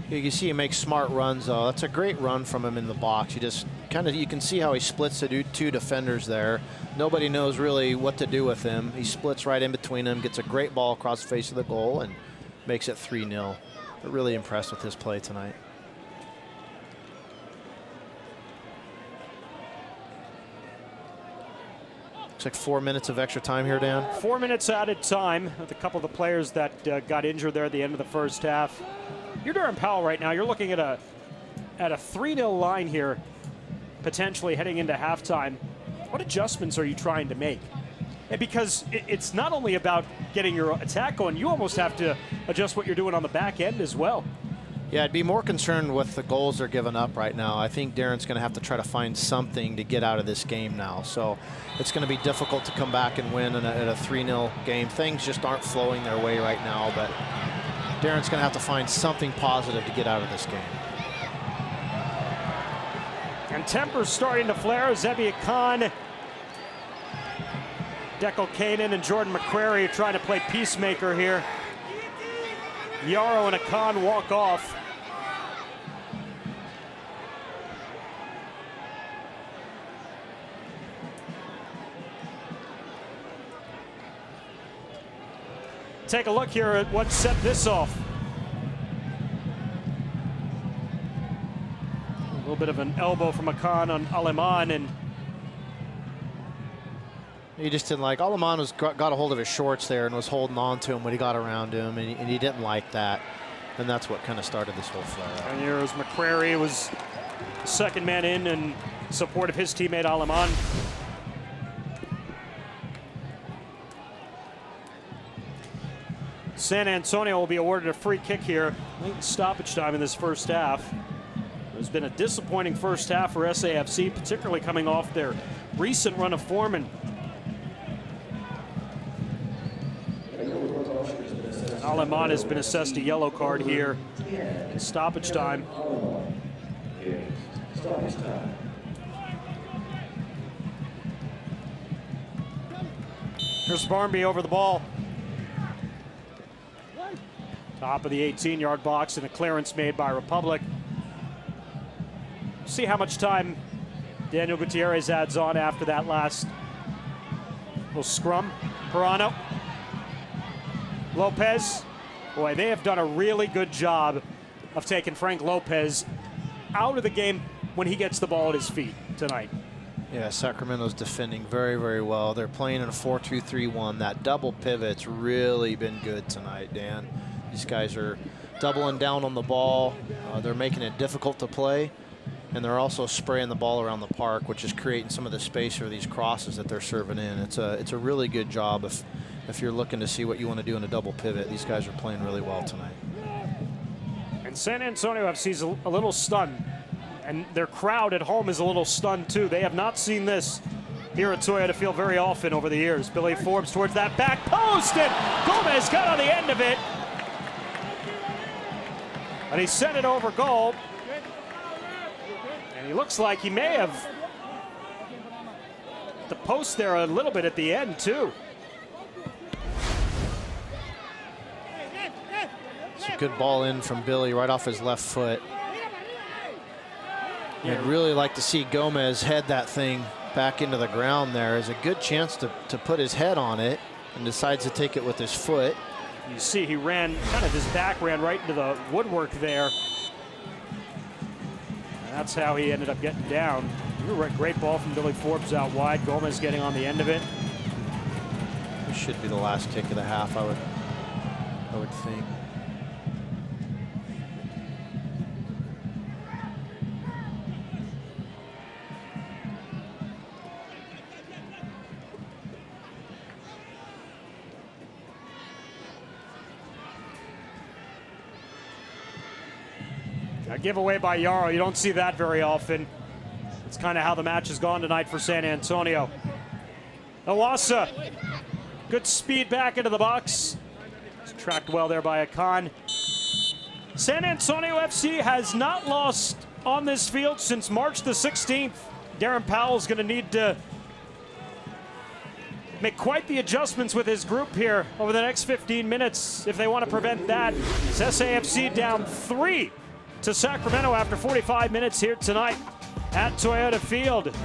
You can see he makes smart runs, though. That's a great run from him in the box. You just you can see how he splits the 2 defenders there. Nobody knows really what to do with him. He splits right in between them, gets a great ball across the face of the goal, and makes it 3-0. But really impressed with his play tonight. Looks like 4 minutes of extra time here, Dan. 4 minutes added time with a couple of the players that got injured there at the end of the first half. You're Darren Powell right now. You're looking at a 3-0 line here, potentially heading into halftime. What adjustments are you trying to make? And because it's not only about getting your attack going, you almost have to adjust what you're doing on the back end as well. Yeah, I'd be more concerned with the goals they're giving up right now. I think Darren's going to have to try to find something to get out of this game now. So it's going to be difficult to come back and win at a 3-0 game. Things just aren't flowing their way right now, but Darren's going to have to find something positive to get out of this game. And temper's starting to flare. Zebi Khan, Dekel Kanan, and Jordan McCrary trying to play peacemaker here. Yarrow and Akan walk off. Take a look here at what set this off. A little bit of an elbow from Akan on Aleman, and he just didn't like. Aleman got a hold of his shorts there and was holding on to him when he got around him, and he didn't like that. And that's what kind of started this whole flare-up. And here's McCrary, was second man in support of his teammate Aleman. San Antonio will be awarded a free kick here. Late stoppage time in this first half. There's been a disappointing first half for SAFC, particularly coming off their recent run of form. And Aleman has been assessed a yellow card here in stoppage time. Here's Barmby over the ball. Top of the 18-yard box, and a clearance made by Republic. See how much time Daniel Gutierrez adds on after that last little scrum. Pirano. Lopez. Boy, they have done a really good job of taking Frank Lopez out of the game when he gets the ball at his feet tonight. Yeah, Sacramento's defending very, very well. They're playing in a 4-2-3-1. That double pivot's really been good tonight, Dan. These guys are doubling down on the ball. They're making it difficult to play, and they're also spraying the ball around the park, which is creating some of the space for these crosses that they're serving in. It's a really good job if you're looking to see what you want to do in a double pivot. These guys are playing really well tonight. And San Antonio FC is a little stunned. And their crowd at home is a little stunned, too. They have not seen this here at Toyota Field very often over the years. Billy Forbes towards that back post, and Gomez got on the end of it. And he sent it over goal. And he looks like he may have the post there a little bit at the end, too. It's a good ball in from Billy right off his left foot. I'd really like to see Gomez head that thing back into the ground there. There's a good chance to put his head on it, and decides to take it with his foot. You see he ran, kind of his back ran right into the woodwork there. And that's how he ended up getting down. Great ball from Billy Forbes out wide. Gomez getting on the end of it. This should be the last kick of the half, I would think. A giveaway by Yarrow. You don't see that very often. It's kind of how the match has gone tonight for San Antonio. Awasa. Good speed back into the box. It's tracked well there by Akan. San Antonio FC has not lost on this field since March the 16th. Darren Powell's going to need to make quite the adjustments with his group here over the next 15 minutes if they want to prevent that. SAFC down 3 to Sacramento after 45 minutes here tonight at Toyota Field.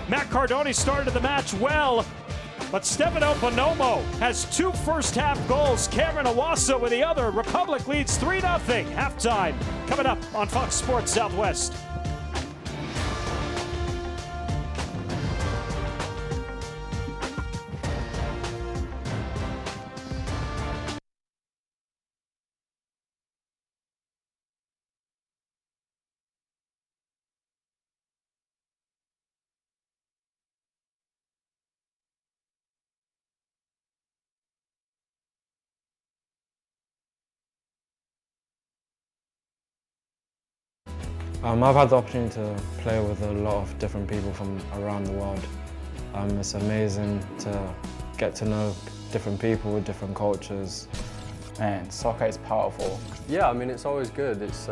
Matt Cardone started the match well, but Stefano Bonomo has 2 first-half goals. Cameron Awasa with the other. Republic leads 3-0. Halftime coming up on Fox Sports Southwest. I've had the opportunity to play with a lot of different people from around the world. It's amazing to get to know different people with different cultures. Man, soccer is powerful. Yeah, I mean, it's always good. It's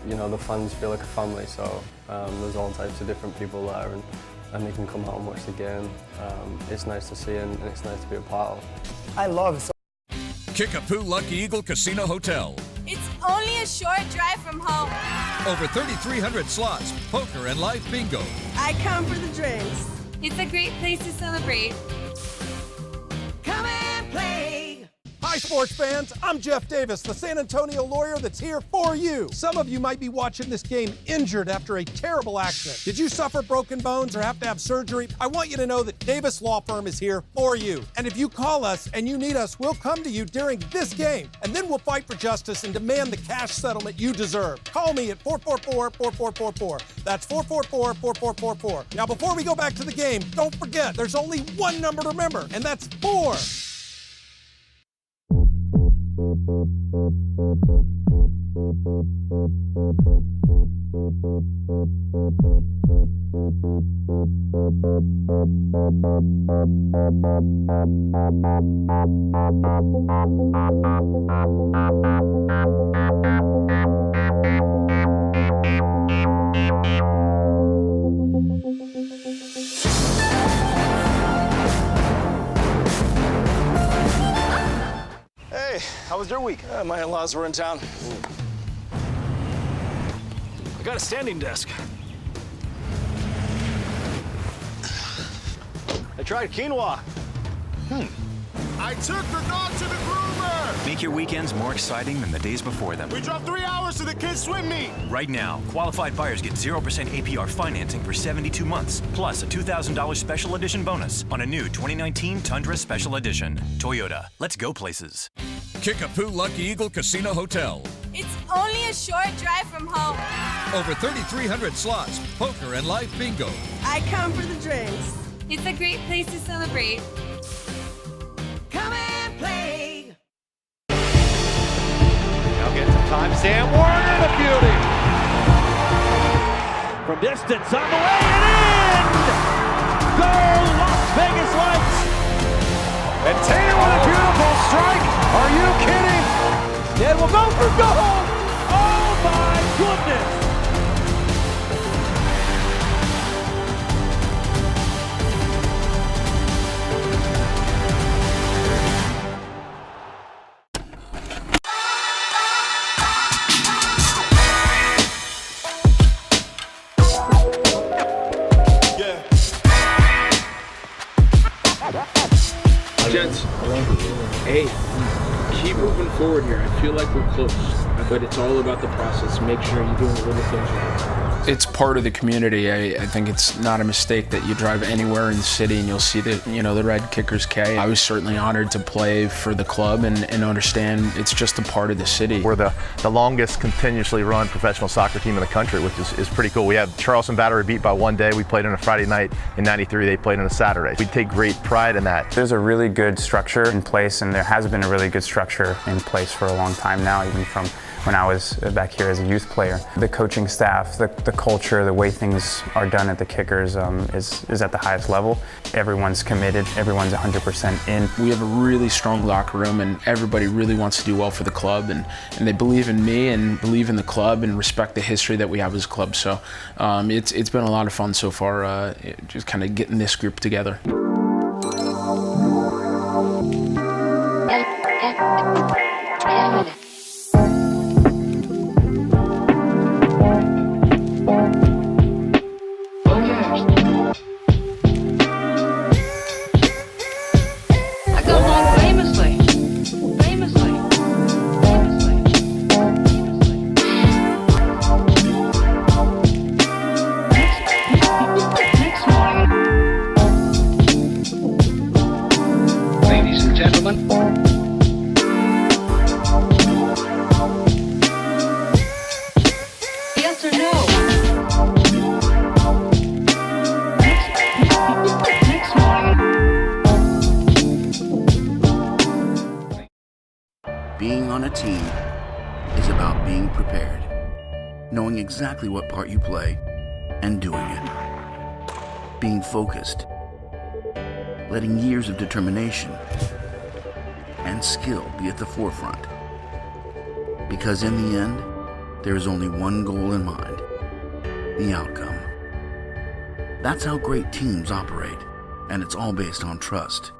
you know, the fans feel like a family, so there's all types of different people there, and they can come out and watch the game. It's nice to see, and it's nice to be a part of. I love soccer. Kickapoo Lucky Eagle Casino Hotel. It's only a short drive from home. Over 3,300 slots, poker, and live bingo. I come for the drinks. It's a great place to celebrate. Come and play. Hi, sports fans. I'm Jeff Davis, the San Antonio lawyer that's here for you. Some of you might be watching this game injured after a terrible accident. Did you suffer broken bones or have to have surgery? I want you to know that Davis Law Firm is here for you. And if you call us and you need us, we'll come to you during this game. And then we'll fight for justice and demand the cash settlement you deserve. Call me at 444-4444. That's 444-4444. Now, before we go back to the game, don't forget, there's only one number to remember, and that's 4. Hey, how was your week? My in-laws were in town. I got a standing desk. I tried quinoa. I took the dog to the groomer. Make your weekends more exciting than the days before them. We drove 3 hours to the kids' swim meet. Right now, qualified buyers get 0% APR financing for 72 months, plus a $2,000 special edition bonus on a new 2019 Tundra Special Edition. Toyota, let's go places. Kickapoo Lucky Eagle Casino Hotel. It's only a short drive from home. Over 3,300 slots, poker and live bingo. I come for the drinks. It's a great place to celebrate. Come and play. Now get some time. Sam Warner, the beauty. From distance, on the way and in. Goal, Las Vegas Lights. And Taylor with a beautiful strike. Are you kidding? It will go for goal. Oh my goodness. Gents, hey, keep moving forward here. I feel like we're close, but it's all about the process. Make sure you're doing the little things right. It's part of the community. I think it's not a mistake that you drive anywhere in the city and you'll see the Red Kickers K. I was certainly honored to play for the club and understand it's just a part of the city. We're the longest continuously run professional soccer team in the country, which is pretty cool. We had Charleston Battery beat by one day. We played on a Friday night in '93. They played on a Saturday. We take great pride in that. There's a really good structure in place, and there has been a really good structure in place for a long time now, even from when I was back here as a youth player. The coaching staff, the culture, the way things are done at the Kickers is at the highest level. Everyone's committed, everyone's 100% in. We have a really strong locker room and everybody really wants to do well for the club, and they believe in me and believe in the club and respect the history that we have as a club. So it's been a lot of fun so far, just kind of getting this group together. Being on a team is about being prepared, knowing exactly what part you play, and doing it. Being focused, letting years of determination and skill be at the forefront. Because in the end, there is only one goal in mind: the outcome. That's how great teams operate, and it's all based on trust.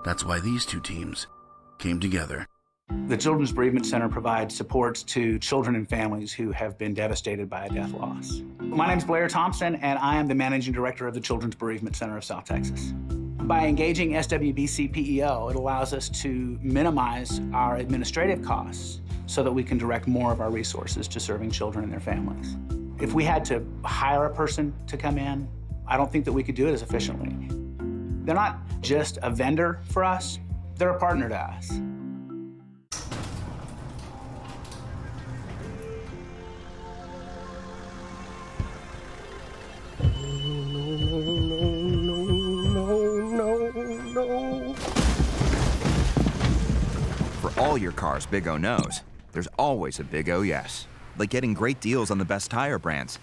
That's why these two teams came together. The Children's Bereavement Center provides supports to children and families who have been devastated by a death loss. My name is Blair Thompson, and I am the Managing Director of the Children's Bereavement Center of South Texas. By engaging SWBC PEO, it allows us to minimize our administrative costs so that we can direct more of our resources to serving children and their families. If we had to hire a person to come in, I don't think that we could do it as efficiently. They're not just a vendor for us, they're a partner to us. For all your car's Big O knows, there's always a Big O yes. Like getting great deals on the best tire brands.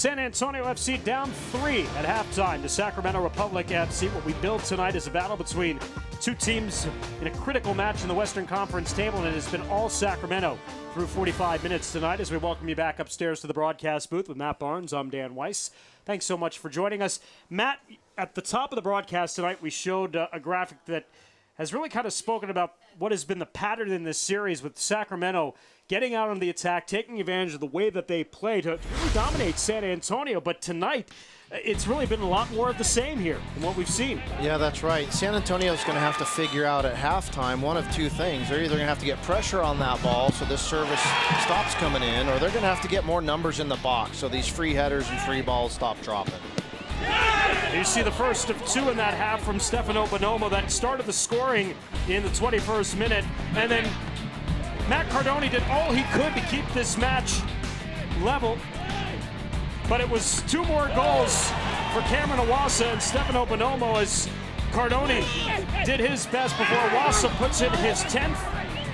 San Antonio FC down 3 at halftime to Sacramento Republic FC. What we build tonight is a battle between two teams in a critical match in the Western Conference table, and it has been all Sacramento through 45 minutes tonight as we welcome you back upstairs to the broadcast booth with Matt Barnes. I'm Dan Weiss. Thanks so much for joining us. Matt, at the top of the broadcast tonight, we showed a graphic that has really kind of spoken about what has been the pattern in this series with Sacramento getting out on the attack, taking advantage of the way that they play to really dominate San Antonio. But tonight, it's really been a lot more of the same here than what we've seen. Yeah, that's right. San Antonio's going to have to figure out at halftime one of two things. They're either going to have to get pressure on that ball so this service stops coming in, or they're going to have to get more numbers in the box so these free headers and free balls stop dropping. You see the first of two in that half from Stefano Bonomo that started the scoring in the 21st minute. And then Matt Cardone did all he could to keep this match level. But it was two more goals for Cameron Iwasa and Stefano Bonomo as Cardone did his best before Iwasa puts in his 10th.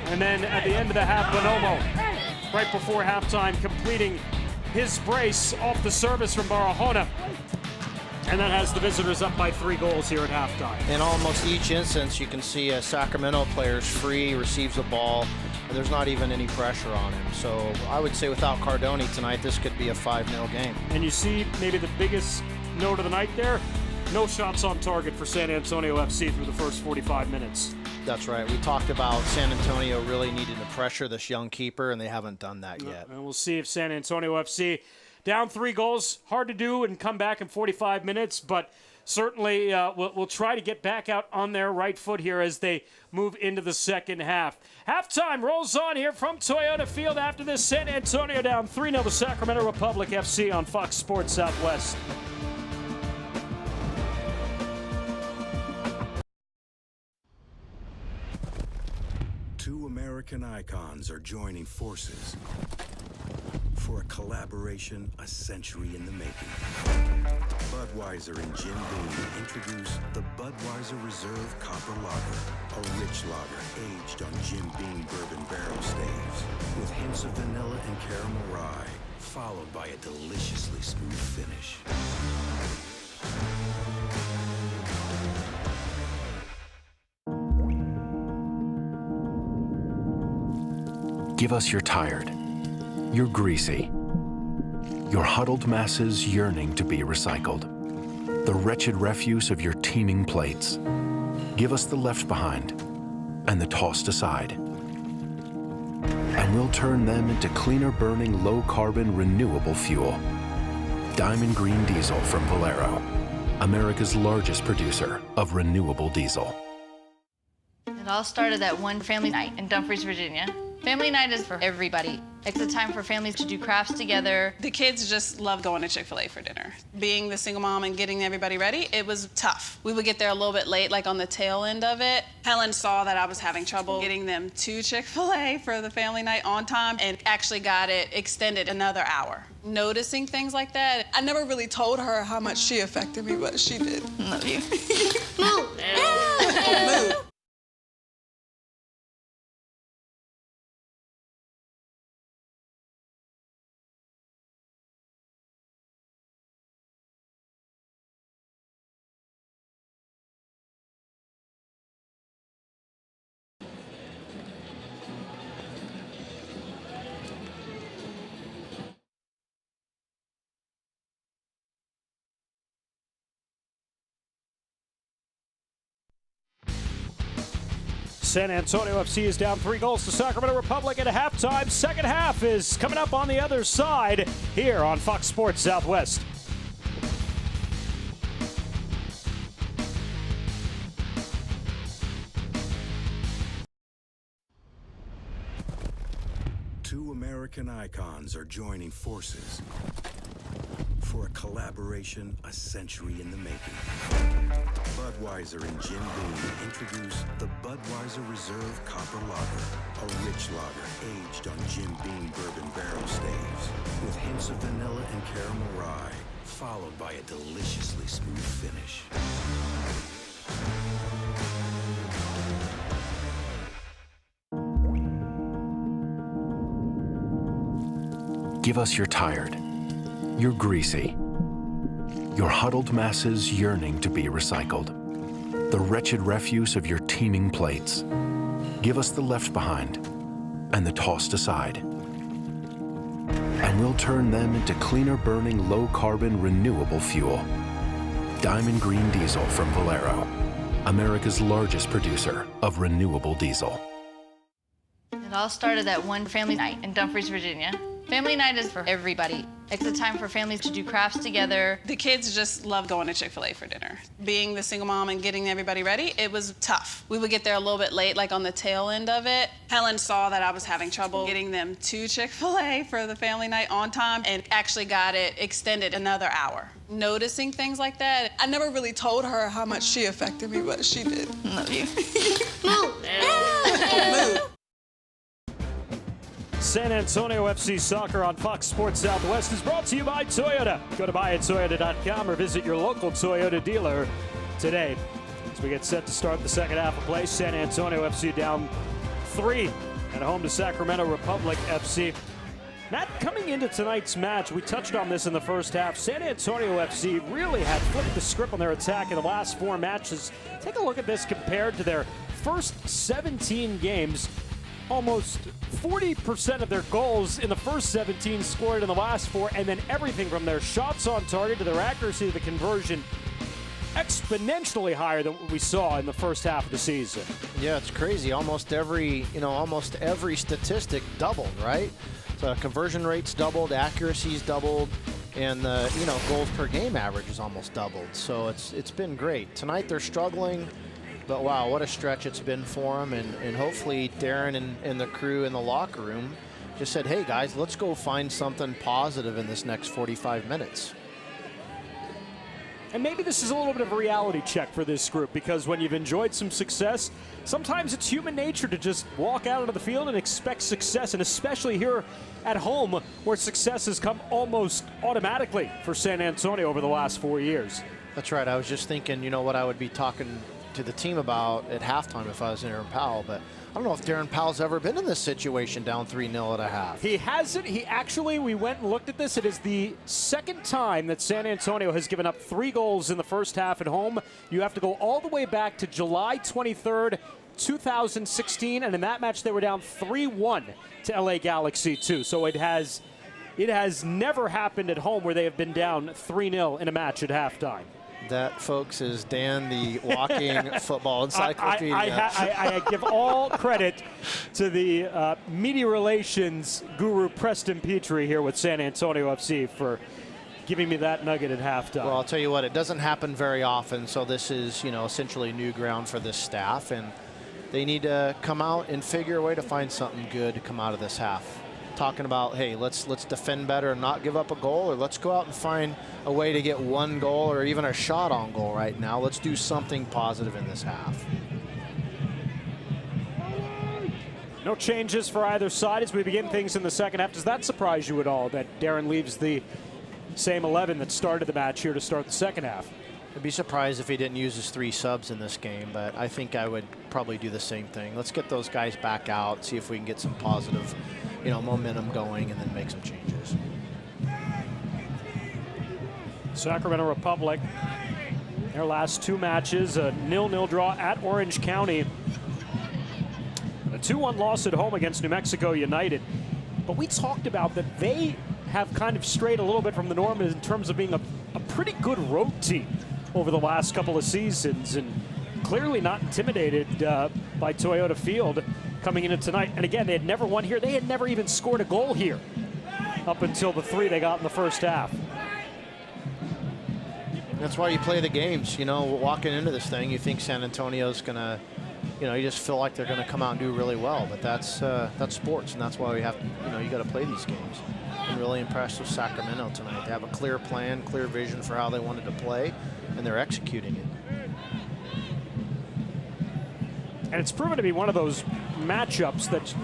And then at the end of the half, Bonomo, right before halftime, completing his brace off the service from Barahona. And that has the visitors up by 3 goals here at halftime. In almost each instance, you can see a Sacramento player's free, receives the ball, and there's not even any pressure on him. So I would say without Cardone tonight, this could be a 5-0 game. And you see maybe the biggest note of the night there, no shots on target for San Antonio FC through the first 45 minutes. That's right. We talked about San Antonio really needing to pressure this young keeper, and they haven't done that yet. And we'll see if San Antonio FC down 3 goals, hard to do and come back in 45 minutes, but certainly we'll try to get back out on their right foot here as they move into the second half. Halftime rolls on here from Toyota Field after this. San Antonio down 3-0 to Sacramento Republic FC on Fox Sports Southwest. Two American icons are joining forces for a collaboration a century in the making. Budweiser and Jim Beam introduce the Budweiser Reserve Copper Lager, a rich lager aged on Jim Beam bourbon barrel staves with hints of vanilla and caramel rye, followed by a deliciously smooth finish. Give us your tired, your greasy, your huddled masses yearning to be recycled, the wretched refuse of your teeming plates. Give us the left behind and the tossed aside. And we'll turn them into cleaner burning, low carbon, renewable fuel. Diamond Green Diesel from Valero, America's largest producer of renewable diesel. It all started at one family night in Dumfries, Virginia. Family night is for everybody. It's a time for families to do crafts together. The kids just love going to Chick-fil-A for dinner. Being the single mom and getting everybody ready, it was tough. We would get there a little bit late, like on the tail end of it. Helen saw that I was having trouble getting them to Chick-fil-A for the family night on time and actually got it extended another hour. Noticing things like that, I never really told her how much she affected me, but she did. Love you. Move. Move. San Antonio FC is down 3 goals to Sacramento Republic at a halftime. Second half is coming up on the other side here on Fox Sports Southwest. Two American icons are joining forces for a collaboration a century in the making. Budweiser and Jim Beam introduce the Budweiser Reserve Copper Lager, a rich lager aged on Jim Beam bourbon barrel staves with hints of vanilla and caramel rye, followed by a deliciously smooth finish. Give us your tired, You're greasy. Your huddled masses yearning to be recycled. The wretched refuse of your teeming plates. Give us the left behind and the tossed aside. And we'll turn them into cleaner burning, low carbon, renewable fuel. Diamond Green Diesel from Valero, America's largest producer of renewable diesel. It all started that one family night in Dumfries, Virginia. Family night is for everybody. It's a time for families to do crafts together. The kids just love going to Chick-fil-A for dinner. Being the single mom and getting everybody ready, it was tough. We would get there a little bit late, like on the tail end of it. Helen saw that I was having trouble getting them to Chick-fil-A for the family night on time and actually got it extended another hour. Noticing things like that, I never really told her how much she affected me, but she did. Love you. Move. San Antonio FC Soccer on Fox Sports Southwest is brought to you by Toyota. Go to buyattoyota.com or visit your local Toyota dealer today. As we get set to start the second half of play, San Antonio FC down 3 at home to Sacramento Republic FC. Matt, coming into tonight's match, we touched on this in the first half. San Antonio FC really had flipped the script on their attack in the last 4 matches. Take a look at this compared to their first 17 games. Almost 40% of their goals in the first 17 scored in the last 4, and then everything from their shots on target to their accuracy to the conversion exponentially higher than what we saw in the first half of the season. Yeah, it's crazy. Almost every statistic doubled, right? So conversion rates doubled, accuracies doubled, and the goals per game average is almost doubled. So it's been great. Tonight they're struggling. But wow, what a stretch it's been for them. And hopefully Darren and the crew in the locker room just said, hey guys, let's go find something positive in this next 45 minutes. And maybe this is a little bit of a reality check for this group, because when you've enjoyed some success, sometimes it's human nature to just walk out onto the field and expect success, and especially here at home where success has come almost automatically for San Antonio over the last 4 years. That's right. I was just thinking, what I would be talking to the team about at halftime if I was Darren Powell, but I don't know if Darren Powell's ever been in this situation down 3-0 at a half. He hasn't. We went and looked at this. It is the second time that San Antonio has given up 3 goals in the first half at home. You have to go all the way back to July 23rd, 2016, and in that match they were down 3-1 to LA Galaxy 2. So it has never happened at home where they have been down 3-0 in a match at halftime. That, folks, is Dan, the walking football encyclopedia. I give all credit to the media relations guru Preston Petrie here with San Antonio FC for giving me that nugget at halftime. Well, I'll tell you what, it doesn't happen very often, so this is, essentially new ground for this staff, and they need to come out and figure a way to find something good to come out of this half. Talking about, hey, let's defend better and not give up a goal, or let's go out and find a way to get 1 goal or even a shot on goal right now. Let's do something positive in this half. No changes for either side as we begin things in the second half. Does that surprise you at all that Darren leaves the same 11 that started the match here to start the second half? I'd be surprised if he didn't use his 3 subs in this game, but I think I would probably do the same thing. Let's get those guys back out, see if we can get some positive momentum going, and then make some changes. Sacramento Republic, their last 2 matches, a 0-0 draw at Orange County, a 2-1 loss at home against New Mexico United. But we talked about that they have kind of strayed a little bit from the norm in terms of being a pretty good road team over the last couple of seasons, and clearly not intimidated by Toyota Field coming into tonight. And again, they had never won here. They had never even scored a goal here up until the 3 they got in the first half. That's why you play the games. Walking into this thing, you think San Antonio's going to, you just feel like they're going to come out and do really well. But that's sports, and that's why we have to, you got to play these games. I'm really impressed with Sacramento tonight. They have a clear plan, clear vision for how they wanted to play, and they're executing it. And it's proven to be one of those matchups that,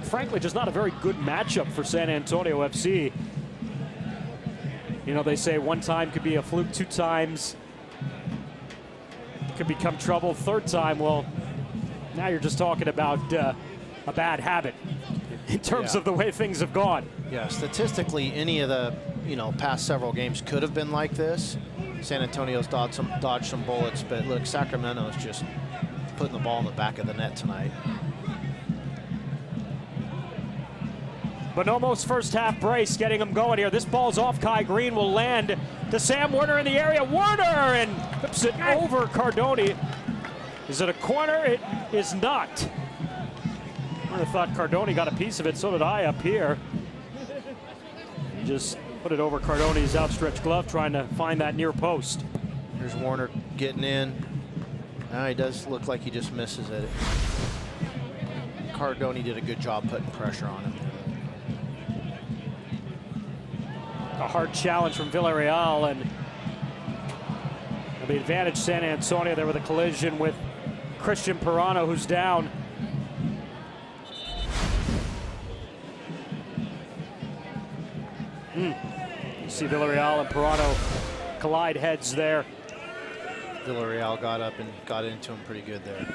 frankly, just not a very good matchup for San Antonio FC. They say 1 time could be a fluke, 2 times could become trouble, 3rd time, well, now you're just talking about a bad habit in terms of the way things have gone. Yeah, statistically, any of the you know, past several games could have been like this. San Antonio's dodged some bullets, but look, Sacramento's just putting the ball in the back of the net tonight. Bonomo's first half brace getting him going here. This ball's off. Kai Green will land to Sam Werner in the area. Werner and flips it over Cardoni. Is it a corner? It is not. Werner thought Cardoni got a piece of it. So did I up here. He just put it over Cardoni's outstretched glove, trying to find that near post. Here's Werner getting in. Now he does look like he just misses it. Cardoni did a good job putting pressure on him. A hard challenge from Villarreal, and the advantage San Antonio there with a collision with Christian Pirano, who's down. You see Villarreal and Pirano collide heads there. Villarreal got up and got into him pretty good there.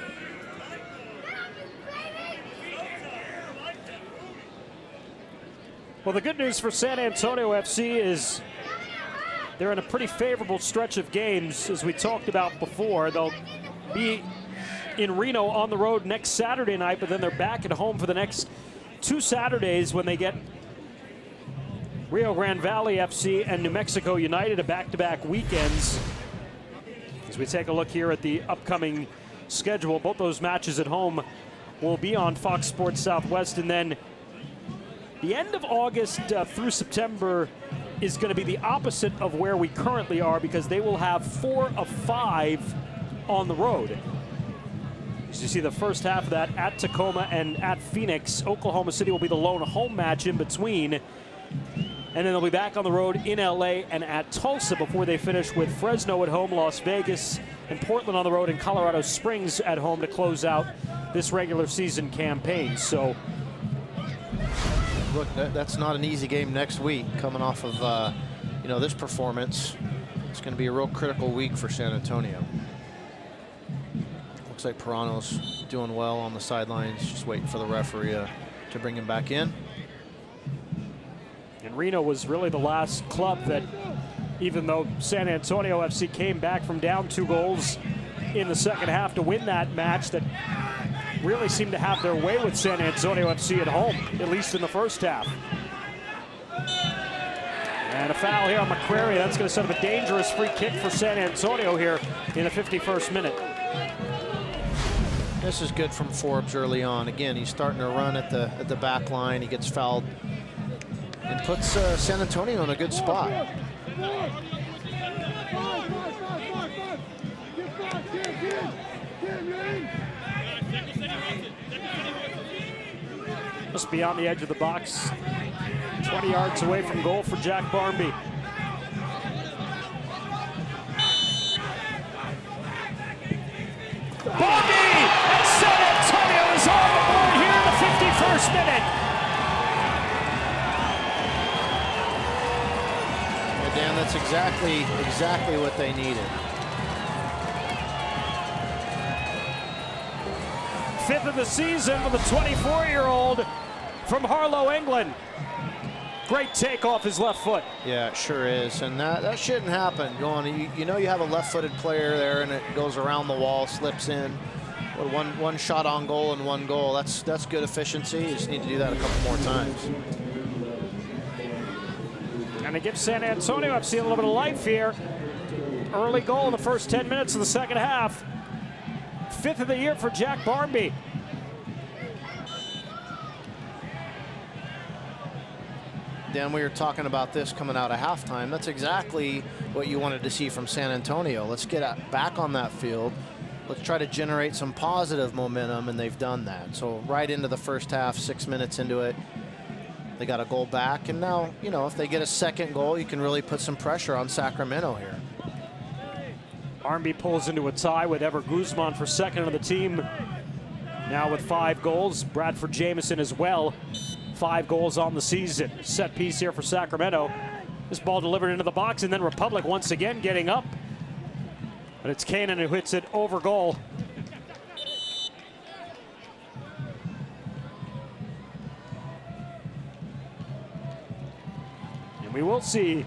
Well, the good news for San Antonio FC is they're in a pretty favorable stretch of games, as we talked about before. They'll be in Reno on the road next Saturday night, but then they're back at home for the next 2 Saturdays when they get Rio Grande Valley FC and New Mexico United, a back-to-back weekends. As we take a look here at the upcoming schedule, both those matches at home will be on Fox Sports Southwest, and then the end of August through September is going to be the opposite of where we currently are, because they will have 4 of 5 on the road. As you see the first half of that at Tacoma and at Phoenix. Oklahoma City will be the lone home match in between. And then they'll be back on the road in LA and at Tulsa before they finish with Fresno at home, Las Vegas, and Portland on the road, and Colorado Springs at home to close out this regular season campaign. So look, that's not an easy game next week, coming off of you know, this performance. It's going to be a real critical week for San Antonio. Looks like Pirano's doing well on the sidelines, just waiting for the referee to bring him back in. And Reno was really the last club that, even though San Antonio FC came back from down 2 goals in the second half to win that match, that really seemed to have their way with San Antonio FC at home, at least in the first half. And a foul here on McCrary. That's going to set up a dangerous free kick for San Antonio here in the 51st minute. This is good from Forbes early on. Again, he's starting to run at the back line. He gets fouled and puts San Antonio in a good spot. Just beyond the edge of the box, 20 yards away from goal for Jack Barmby. Barmby! And San Antonio is on the board here in the 51st minute. Yeah, Dan, that's exactly what they needed. 5th of the season for the 24-year-old from Harlow, England. Great take off his left foot. Yeah, it sure is, and that shouldn't happen. You know you have a left-footed player there, and it goes around the wall, slips in. Well, one shot on goal and 1 goal. That's good efficiency. You just need to do that a couple more times. And it gives San Antonio FC a little bit of life here. Early goal in the first 10 minutes of the second half. 5th of the year for Jack Barmby. Dan, we were talking about this coming out of halftime. That's exactly what you wanted to see from San Antonio. Let's get back on that field. Let's try to generate some positive momentum, and they've done that. So right into the first half, 6 minutes into it, they got a goal back. And now, you know, if they get a second goal, you can really put some pressure on Sacramento here. Barmby pulls into a tie with Ever Guzman for second on the team. Now with 5 goals, Bradford Jamieson as well. 5 goals on the season. Set piece here for Sacramento. This ball delivered into the box, and then Republic once again getting up. But it's Kanan who hits it over goal. And We will see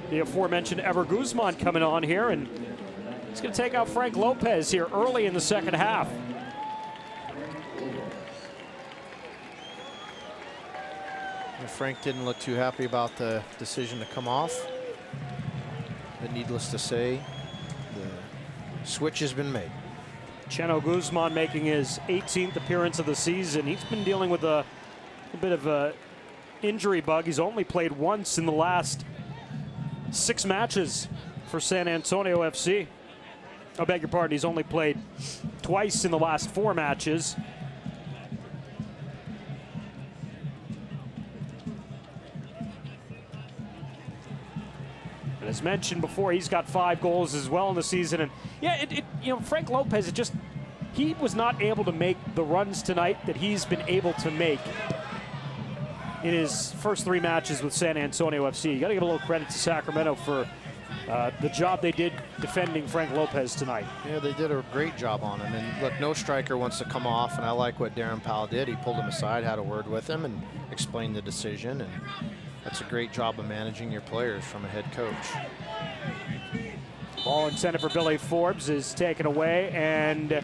the aforementioned Ever Guzman coming on here, and he's going to take out Frank Lopez here early in the second half. Frank didn't look too happy about the decision to come off. But needless to say, the switch has been made. Cheno Guzman making his 18th appearance of the season. He's been dealing with a bit of a injury bug. He's only played once in the last 6 matches for San Antonio FC. I beg your pardon, he's only played twice in the last 4 matches. And as mentioned before, he's got 5 goals as well in the season. And yeah, you know, Frank Lopez, he was not able to make the runs tonight that he's been able to make in his first 3 matches with San Antonio FC. You got to give a little credit to Sacramento for the job they did defending Frank Lopez tonight. Yeah, they did a great job on him. And look, no striker wants to come off, and I like what Darren Powell did. He pulled him aside, had a word with him, and explained the decision. And that's a great job of managing your players from a head coach. Ball intended for Billy Forbes is taken away, and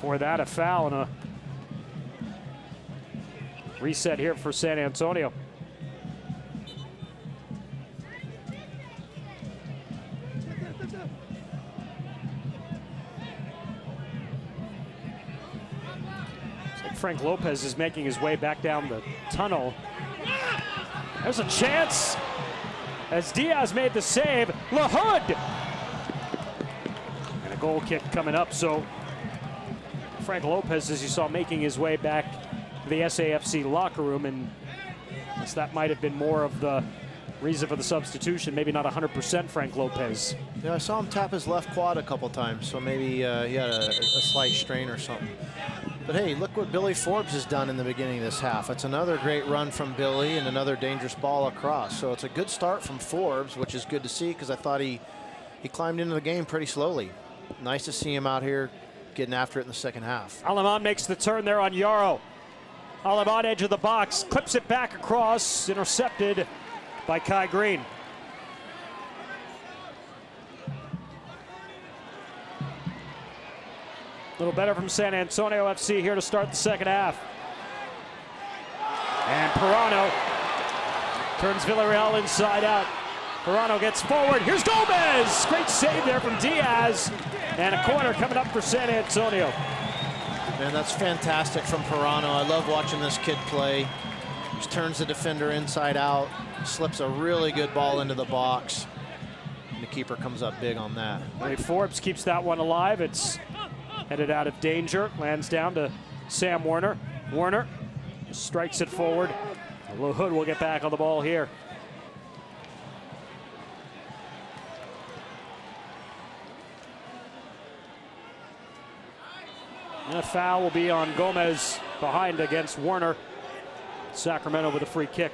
for that, a foul and a reset here for San Antonio. Frank Lopez is making his way back down the tunnel. There's a chance as Diaz made the save. LaHood! And a goal kick coming up. So Frank Lopez, as you saw, making his way back to the SAFC locker room, and that might have been more of the reason for the substitution. Maybe not 100% Frank Lopez. Yeah, I saw him tap his left quad a couple times, so maybe he had a slight strain or something. But hey, look what Billy Forbes has done in the beginning of this half. It's another great run from Billy and another dangerous ball across. So it's a good start from Forbes, which is good to see because I thought he climbed into the game pretty slowly. Nice to see him out here getting after it in the second half. Alaman makes the turn there on Yarrow. Alaman edge of the box, clips it back across, intercepted by Kai Green. A little better from San Antonio FC here to start the second half. And Pirano turns Villarreal inside out. Pirano gets forward. Here's Gomez. Great save there from Diaz. And a corner coming up for San Antonio. Man, that's fantastic from Pirano. I love watching this kid play. Just turns the defender inside out, slips a really good ball into the box. And the keeper comes up big on that. Forbes keeps that one alive. It's headed out of danger, lands down to Sam Werner. Werner strikes it forward. LaHood will get back on the ball here. And a foul will be on Gomez behind against Werner. Sacramento with a free kick.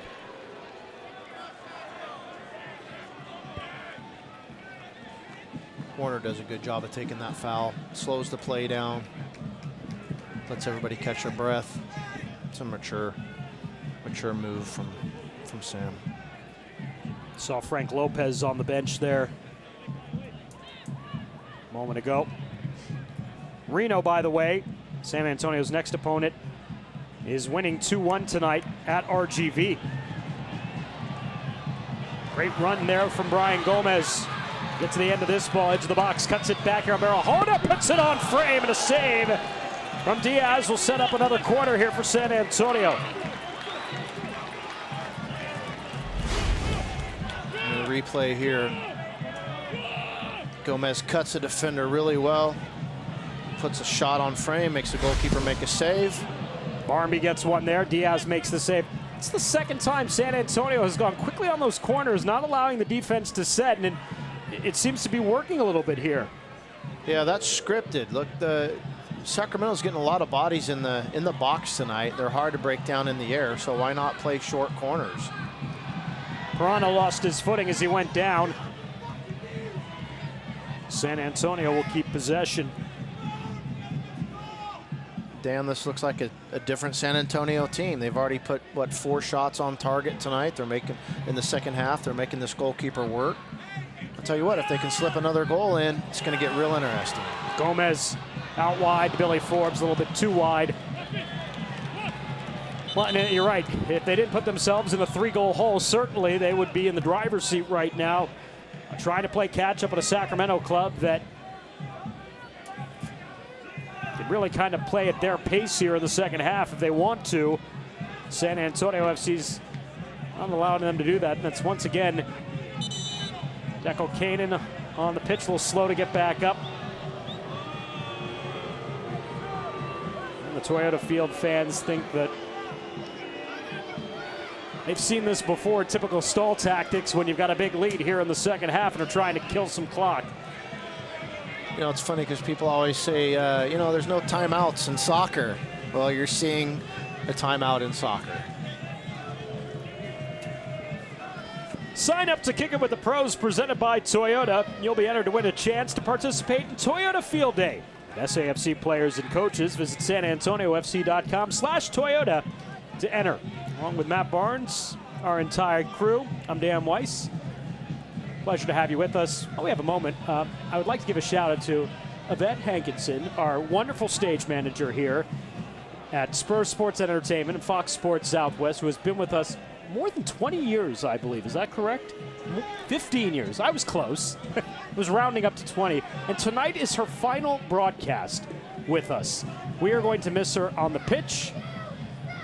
Warner does a good job of taking that foul, slows the play down, lets everybody catch their breath. It's a mature move from Sam. Saw Frank Lopez on the bench there a moment ago. Reno, by the way, San Antonio's next opponent, is winning 2-1 tonight at RGV. Great run there from Brian Gomez. Get to the end of this ball, edge of the box, cuts it back here. Barahona puts it on frame, and a save from Diaz will set up another corner here for San Antonio. And the replay here. Gomez cuts the defender really well, puts a shot on frame, makes the goalkeeper make a save. Barmby gets one there. Diaz makes the save. It's the second time San Antonio has gone quickly on those corners, not allowing the defense to set, and it seems to be working a little bit here. Yeah, that's scripted. Look, the Sacramento's getting a lot of bodies in the box tonight. They're hard to break down in the air, so why not play short corners? Pirano lost his footing as he went down. San Antonio will keep possession. Dan, this looks like a different San Antonio team. They've already put, what, 4 shots on target tonight. They're making, in the second half, they're making this goalkeeper work. I'll tell you what, if they can slip another goal in, it's going to get real interesting. Gomez out wide, Billy Forbes a little bit too wide. Well, you're right. If they didn't put themselves in a 3-goal hole, certainly they would be in the driver's seat right now, trying to play catch-up with a Sacramento club that can really kind of play at their pace here in the second half if they want to. San Antonio FC's not allowing them to do that. And that's once again Deco Kanan on the pitch, a little slow to get back up. And the Toyota Field fans think that they've seen this before, typical stall tactics when you've got a big lead here in the second half and are trying to kill some clock. You know, it's funny because people always say, you know, there's no timeouts in soccer. Well, you're seeing a timeout in soccer. Sign up to Kick It with the Pros presented by Toyota. You'll be entered to win a chance to participate in Toyota Field Day. SAFC players and coaches visit sanantoniofc.com/Toyota to enter. Along with Matt Barnes, our entire crew, I'm Dan Weiss. Pleasure to have you with us. While we have a moment, I would like to give a shout out to Yvette Hankinson, our wonderful stage manager here at Spurs Sports Entertainment and Fox Sports Southwest, who has been with us more than 20 years, I believe. Is that correct? 15 years. I was close. I was rounding up to 20. And tonight is her final broadcast with us. We are going to miss her on the pitch,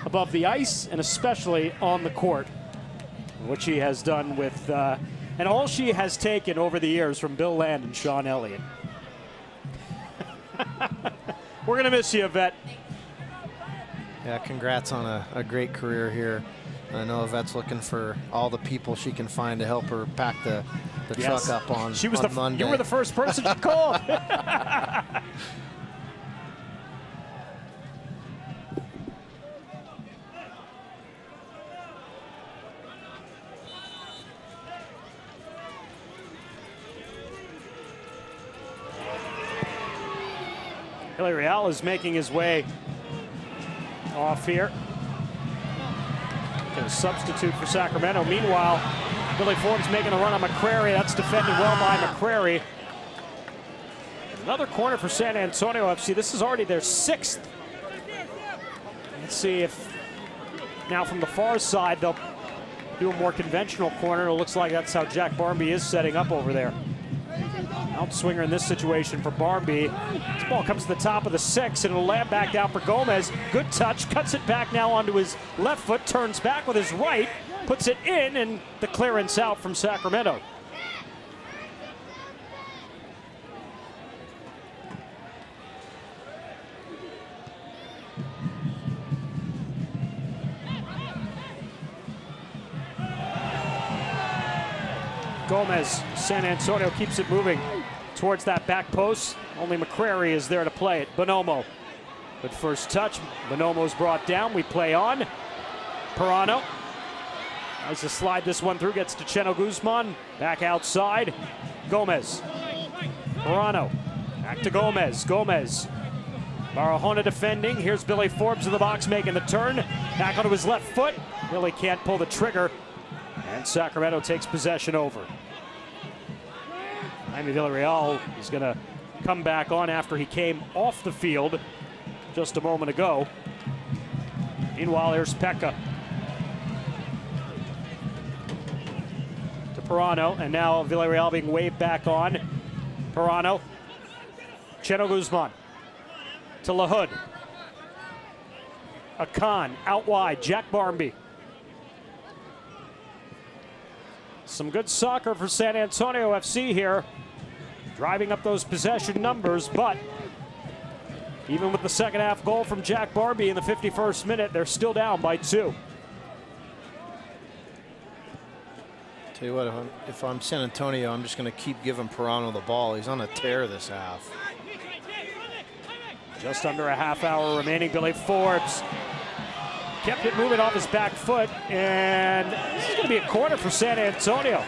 above the ice, and especially on the court. What she has done with, and all she has taken over the years from Bill Land and Sean Elliott. We're going to miss you, Yvette. Yeah, congrats on a great career here. I know Yvette's looking for all the people she can find to help her pack the Yes. truck up on, she was on Monday. You were the first person to call. Villarreal is making his way off here. Going to substitute for Sacramento. Meanwhile, Billy Forbes making a run on McCrary. That's defended well by McCrary. Another corner for San Antonio FC. This is already their 6th. Let's see if now from the far side they'll do a more conventional corner. It looks like that's how Jack Barmby is setting up over there. Outswinger in this situation for Barmby. This ball comes to the top of the 6 and it'll land back down for Gomez. Good touch, cuts it back now onto his left foot, turns back with his right, puts it in, and the clearance out from Sacramento. Gomez, San Antonio keeps it moving towards that back post. Only McCrary is there to play it. Bonomo. Good first touch. Bonomo's brought down. We play on. Pirano tries to slide this one through. Gets to Cheno Guzman. Back outside. Gomez. Pirano. Back to Gomez. Gomez. Barahona defending. Here's Billy Forbes in the box making the turn. Back onto his left foot. Really can't pull the trigger. And Sacramento takes possession over. Jaime Villarreal is going to come back on after he came off the field just a moment ago. Meanwhile, here's Pekka. To Pirano, and now Villarreal being waved back on. Pirano. Cheno Guzman. To LaHood. Akan out wide. Jack Barmby. Some good soccer for San Antonio FC here. Driving up those possession numbers, but even with the second half goal from Jack Barmby in the 51st minute, they're still down by 2. Tell you what, if I'm San Antonio, I'm just going to keep giving Pirano the ball. He's on a tear this half. Just under a half hour remaining. Billy Forbes kept it moving off his back foot, and this is going to be a corner for San Antonio.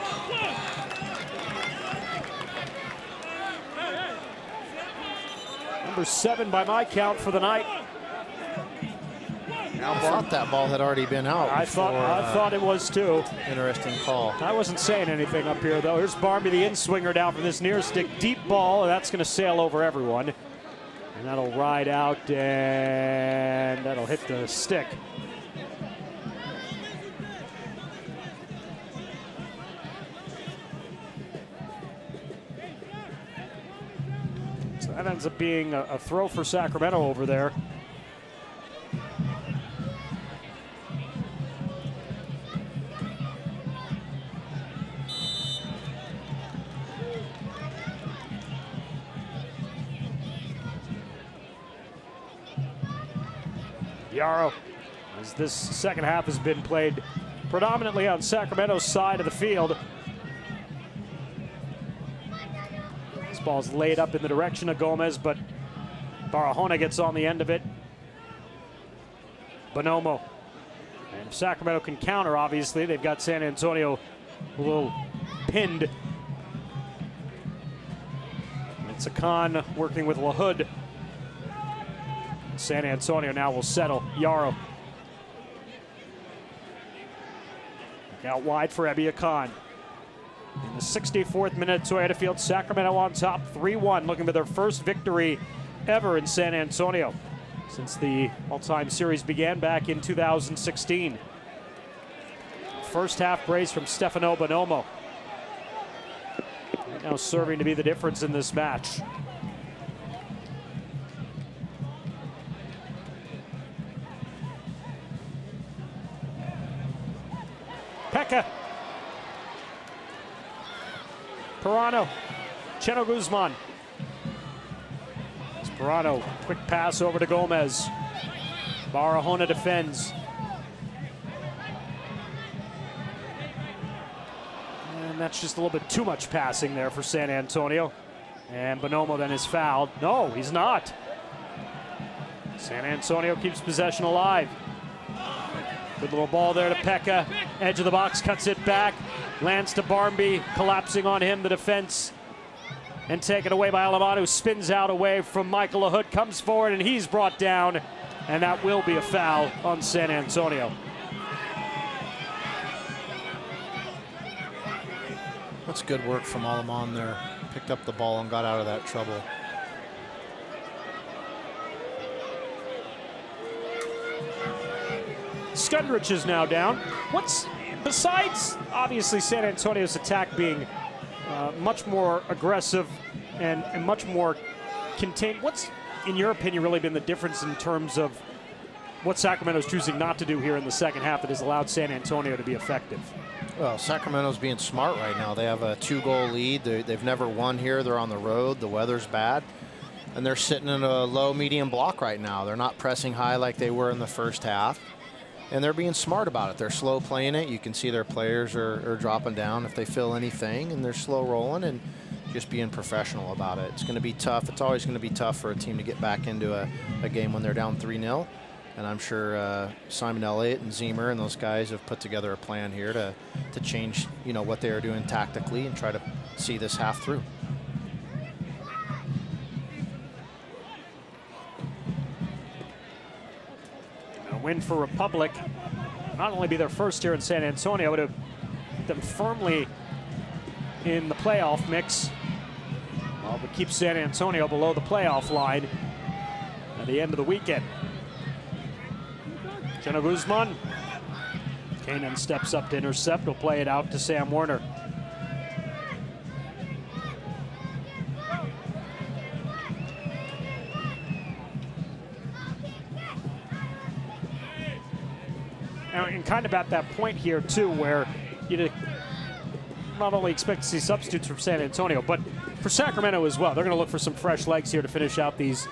Number 7 by my count for the night. I thought that ball had already been out. I thought it was too. Interesting call. I wasn't saying anything up here though. Here's Barmby, the in-swinger down from this near stick. Deep ball, and that's going to sail over everyone. And that'll ride out, and that'll hit the stick. So that ends up being a throw for Sacramento over there. Yarrow, as this second half has been played predominantly on Sacramento's side of the field. This ball's laid up in the direction of Gomez, but Barahona gets on the end of it. Bonomo. And if Sacramento can counter, obviously, they've got San Antonio a little pinned. It's Akan working with LaHood. San Antonio now will settle. Yarrow. Out wide for Ebby Akan. In the 64th minute, Toyota Field, Sacramento on top 3-1, looking for their first victory ever in San Antonio since the all-time series began back in 2016. First half brace from Stefano Bonomo. Right now serving to be the difference in this match. Pekka. Pirano. Cheno Guzman. It's Pirano. Quick pass over to Gomez. Barahona defends. And that's just a little bit too much passing there for San Antonio. And Bonomo then is fouled. No, he's not. San Antonio keeps possession alive. Good little ball there to Pekka. Edge of the box, cuts it back. Lands to Barmby, collapsing on him, the defense. And taken away by Alamano, who spins out away from Michael LaHood, comes forward, and he's brought down. And that will be a foul on San Antonio. That's good work from Alamon there. Picked up the ball and got out of that trouble. Skundrich is now down. What's, besides obviously San Antonio's attack being much more aggressive and much more contained, what's, in your opinion, really been the difference in terms of what Sacramento's choosing not to do here in the second half that has allowed San Antonio to be effective? Well, Sacramento's being smart right now. They have a 2-goal lead. They've never won here. They're on the road. The weather's bad. And they're sitting in a low-medium block right now. They're not pressing high like they were in the first half. And they're being smart about it. They're slow playing it. You can see their players are dropping down if they feel anything, and they're slow rolling and just being professional about it. It's going to be tough. It's always going to be tough for a team to get back into a game when they're down 3-0. And I'm sure Simon Elliott and Zemer and those guys have put together a plan here to change, you know, what they are doing tactically and try to see this half through. A win for Republic. Not only be their first here in San Antonio, but have put them firmly in the playoff mix. Well, but keep San Antonio below the playoff line at the end of the weekend. Cheno Guzman. Kanan steps up to intercept. He'll play it out to Sam Werner. And kind of at that point here, too, where you not only expect to see substitutes from San Antonio, but for Sacramento as well. They're going to look for some fresh legs here to finish out these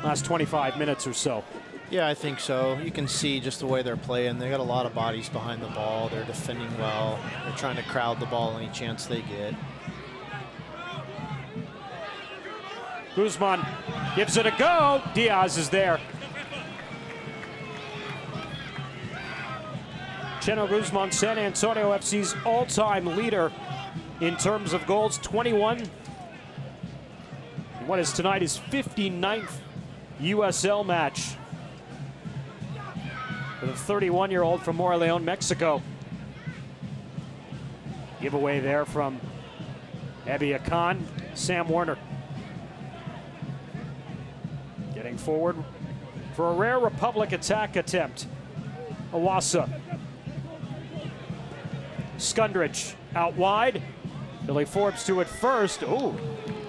last 25 minutes or so. Yeah, I think so. You can see just the way they're playing. They got a lot of bodies behind the ball. They're defending well. They're trying to crowd the ball any chance they get. Guzman gives it a go. Diaz is there. Cheno Guzman, San Antonio FC's all-time leader in terms of goals, 21. What is tonight his 59th USL match. for the 31-year-old from Moraleón, Mexico. Giveaway there from Ebia Khan. Sam Warner getting forward for a rare Republic attack attempt. Awasa. Skundrich out wide. Billy Forbes to it first. Ooh,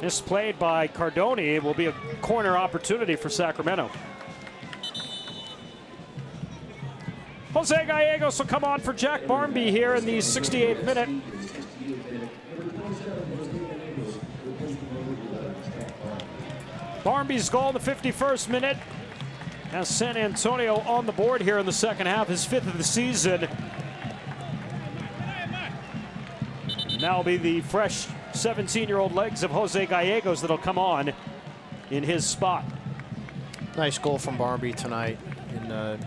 misplayed by Cardoni. It will be a corner opportunity for Sacramento. Jose Gallegos will come on for Jack Barmby here in the 68th minute. Barmby's goal in the 51st minute has San Antonio on the board here in the second half, his 5th of the season. And that'll be the fresh 17-year-old legs of Jose Gallegos that'll come on in his spot. Nice goal from Barmby tonight. And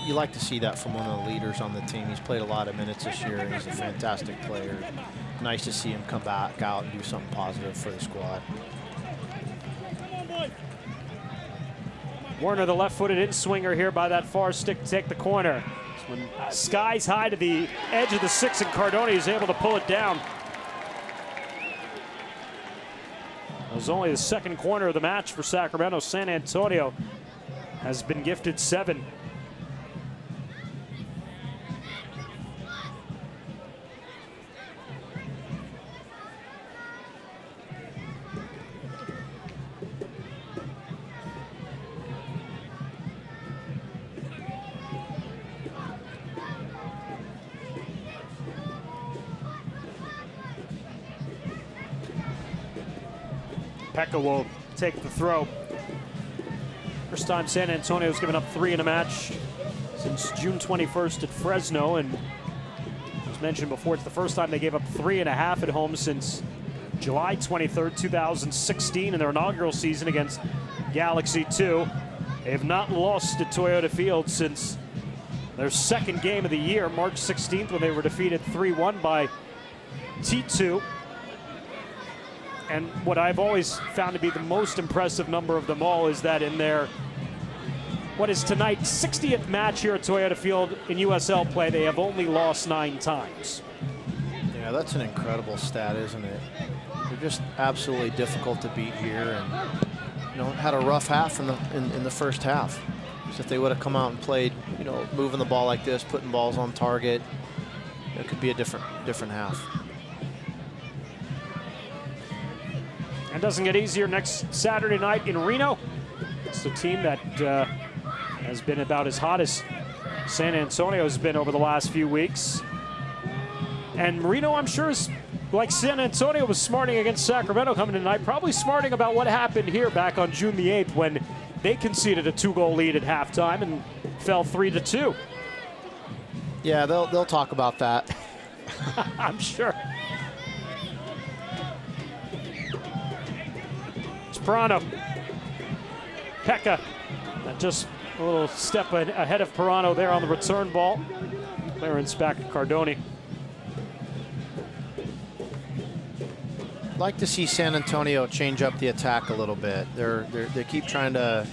you like to see that from one of the leaders on the team. He's played a lot of minutes this year, and he's a fantastic player. Nice to see him come back out and do something positive for the squad. Warner, the left-footed in-swinger here by that far stick to take the corner. When skies high to the edge of the 6 and Cardoni is able to pull it down. It was only the second corner of the match for Sacramento. San Antonio has been gifted 7. Pekka will take the throw. First time San Antonio's given up 3 in a match since June 21st at Fresno, and as mentioned before, it's the first time they gave up 3.5 at home since July 23rd, 2016 in their inaugural season against Galaxy 2. They have not lost at Toyota Field since their second game of the year, March 16th, when they were defeated 3-1 by T2. And what I've always found to be the most impressive number of them all is that in their, what is tonight's 60th match here at Toyota Field in USL play, they have only lost 9 times. Yeah, that's an incredible stat, isn't it? They're just absolutely difficult to beat here, and had a rough half in the first half. So if they would have come out and played, moving the ball like this, putting balls on target, it could be a different half. And doesn't get easier next Saturday night in Reno. It's the team that has been about as hot as San Antonio has been over the last few weeks. And Reno, I'm sure, is like San Antonio was smarting against Sacramento coming tonight, probably smarting about what happened here back on June the 8th when they conceded a 2-goal lead at halftime and fell 3-2. Yeah, they'll talk about that. I'm sure. Pirano. Pekka. Just a little step ahead of Pirano there on the return ball. Clearance back to Cardoni. Like to see San Antonio change up the attack a little bit. They keep trying to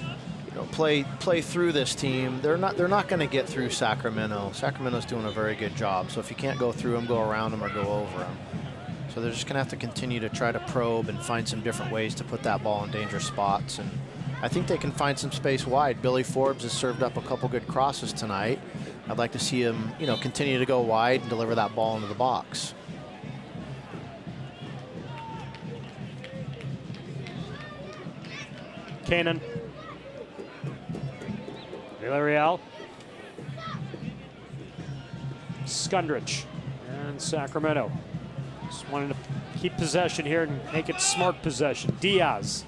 play through this team. They're not going to get through Sacramento. Sacramento's doing a very good job. So if you can't go through them, go around them or go over them. So they're just going to have to continue to try to probe and find some different ways to put that ball in dangerous spots. And I think they can find some space wide. Billy Forbes has served up a couple good crosses tonight. I'd like to see him, continue to go wide and deliver that ball into the box. Kanan. Villarreal. Skundrich. And Sacramento. Just wanted to keep possession here and make it smart possession. Diaz.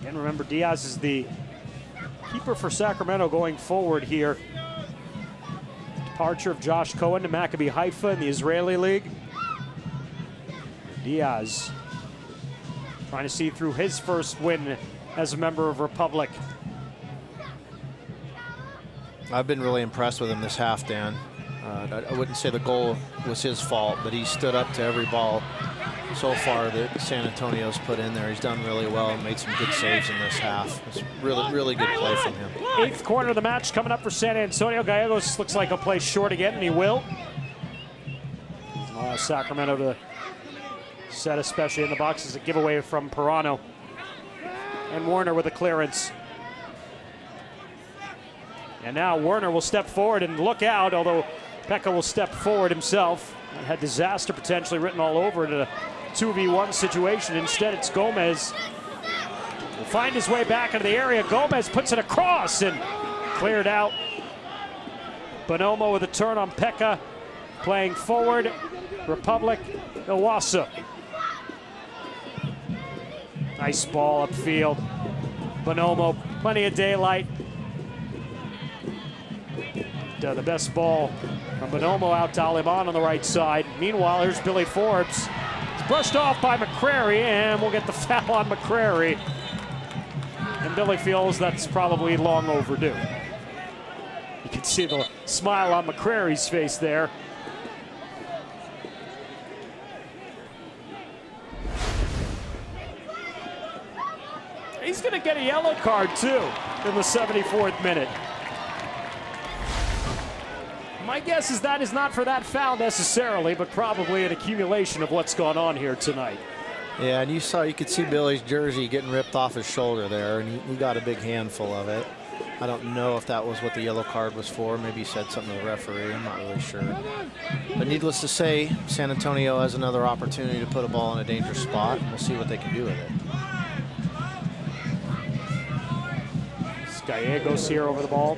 Again, remember, Diaz is the keeper for Sacramento going forward here. Departure of Josh Cohen to Maccabi Haifa in the Israeli League. Diaz trying to see through his first win as a member of Republic. I've been really impressed with him this half, Dan. I wouldn't say the goal was his fault, but he stood up to every ball so far that San Antonio's put in there. He's done really well and made some good saves in this half. It's really good play from him. 8th quarter of the match coming up for San Antonio. Gallegos looks like he'll play short again, and he will. Sacramento to set, especially in the box, is a giveaway from Pirano. And Warner with a clearance. And now Warner will step forward and look out, although Pekka will step forward himself. That had disaster potentially written all over it in a 2v1 situation. Instead, it's Gomez. Will find his way back into the area. Gomez puts it across and cleared out. Bonomo with a turn on Pekka. Playing forward, Republic, Iwasa. Nice ball upfield. Bonomo, plenty of daylight. The best ball from Bonomo out to Aleman on the right side. Meanwhile, here's Billy Forbes. It's brushed off by McCrary, and we'll get the foul on McCrary. And Billy feels that's probably long overdue. You can see the smile on McCrary's face there. He's going to get a yellow card, too, in the 74th minute. My guess is that is not for that foul necessarily, but probably an accumulation of what's gone on here tonight. Yeah, and you could see Billy's jersey getting ripped off his shoulder there, and he got a big handful of it. I don't know if that was what the yellow card was for. Maybe he said something to the referee. I'm not really sure. But needless to say, San Antonio has another opportunity to put a ball in a dangerous spot, and we'll see what they can do with it. Gallegos here over the ball.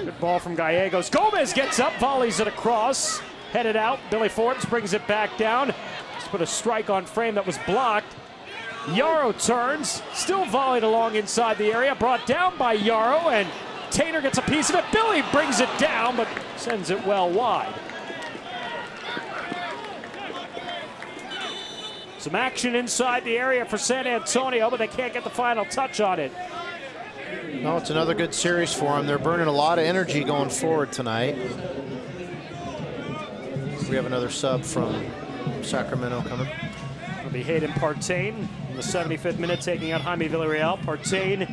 Good ball from Gallegos. Gomez gets up, volleys it across, headed out. Billy Forbes brings it back down. Just put a strike on frame that was blocked. Yarrow turns, still volleyed along inside the area, brought down by Yarrow, and Tainer gets a piece of it. Billy brings it down, but sends it well wide. Some action inside the area for San Antonio, but they can't get the final touch on it. No, it's another good series for them. They're burning a lot of energy going forward tonight. We have another sub from Sacramento coming. It'll be Hayden Partain in the 75th minute, taking out Jaime Villarreal. Partain,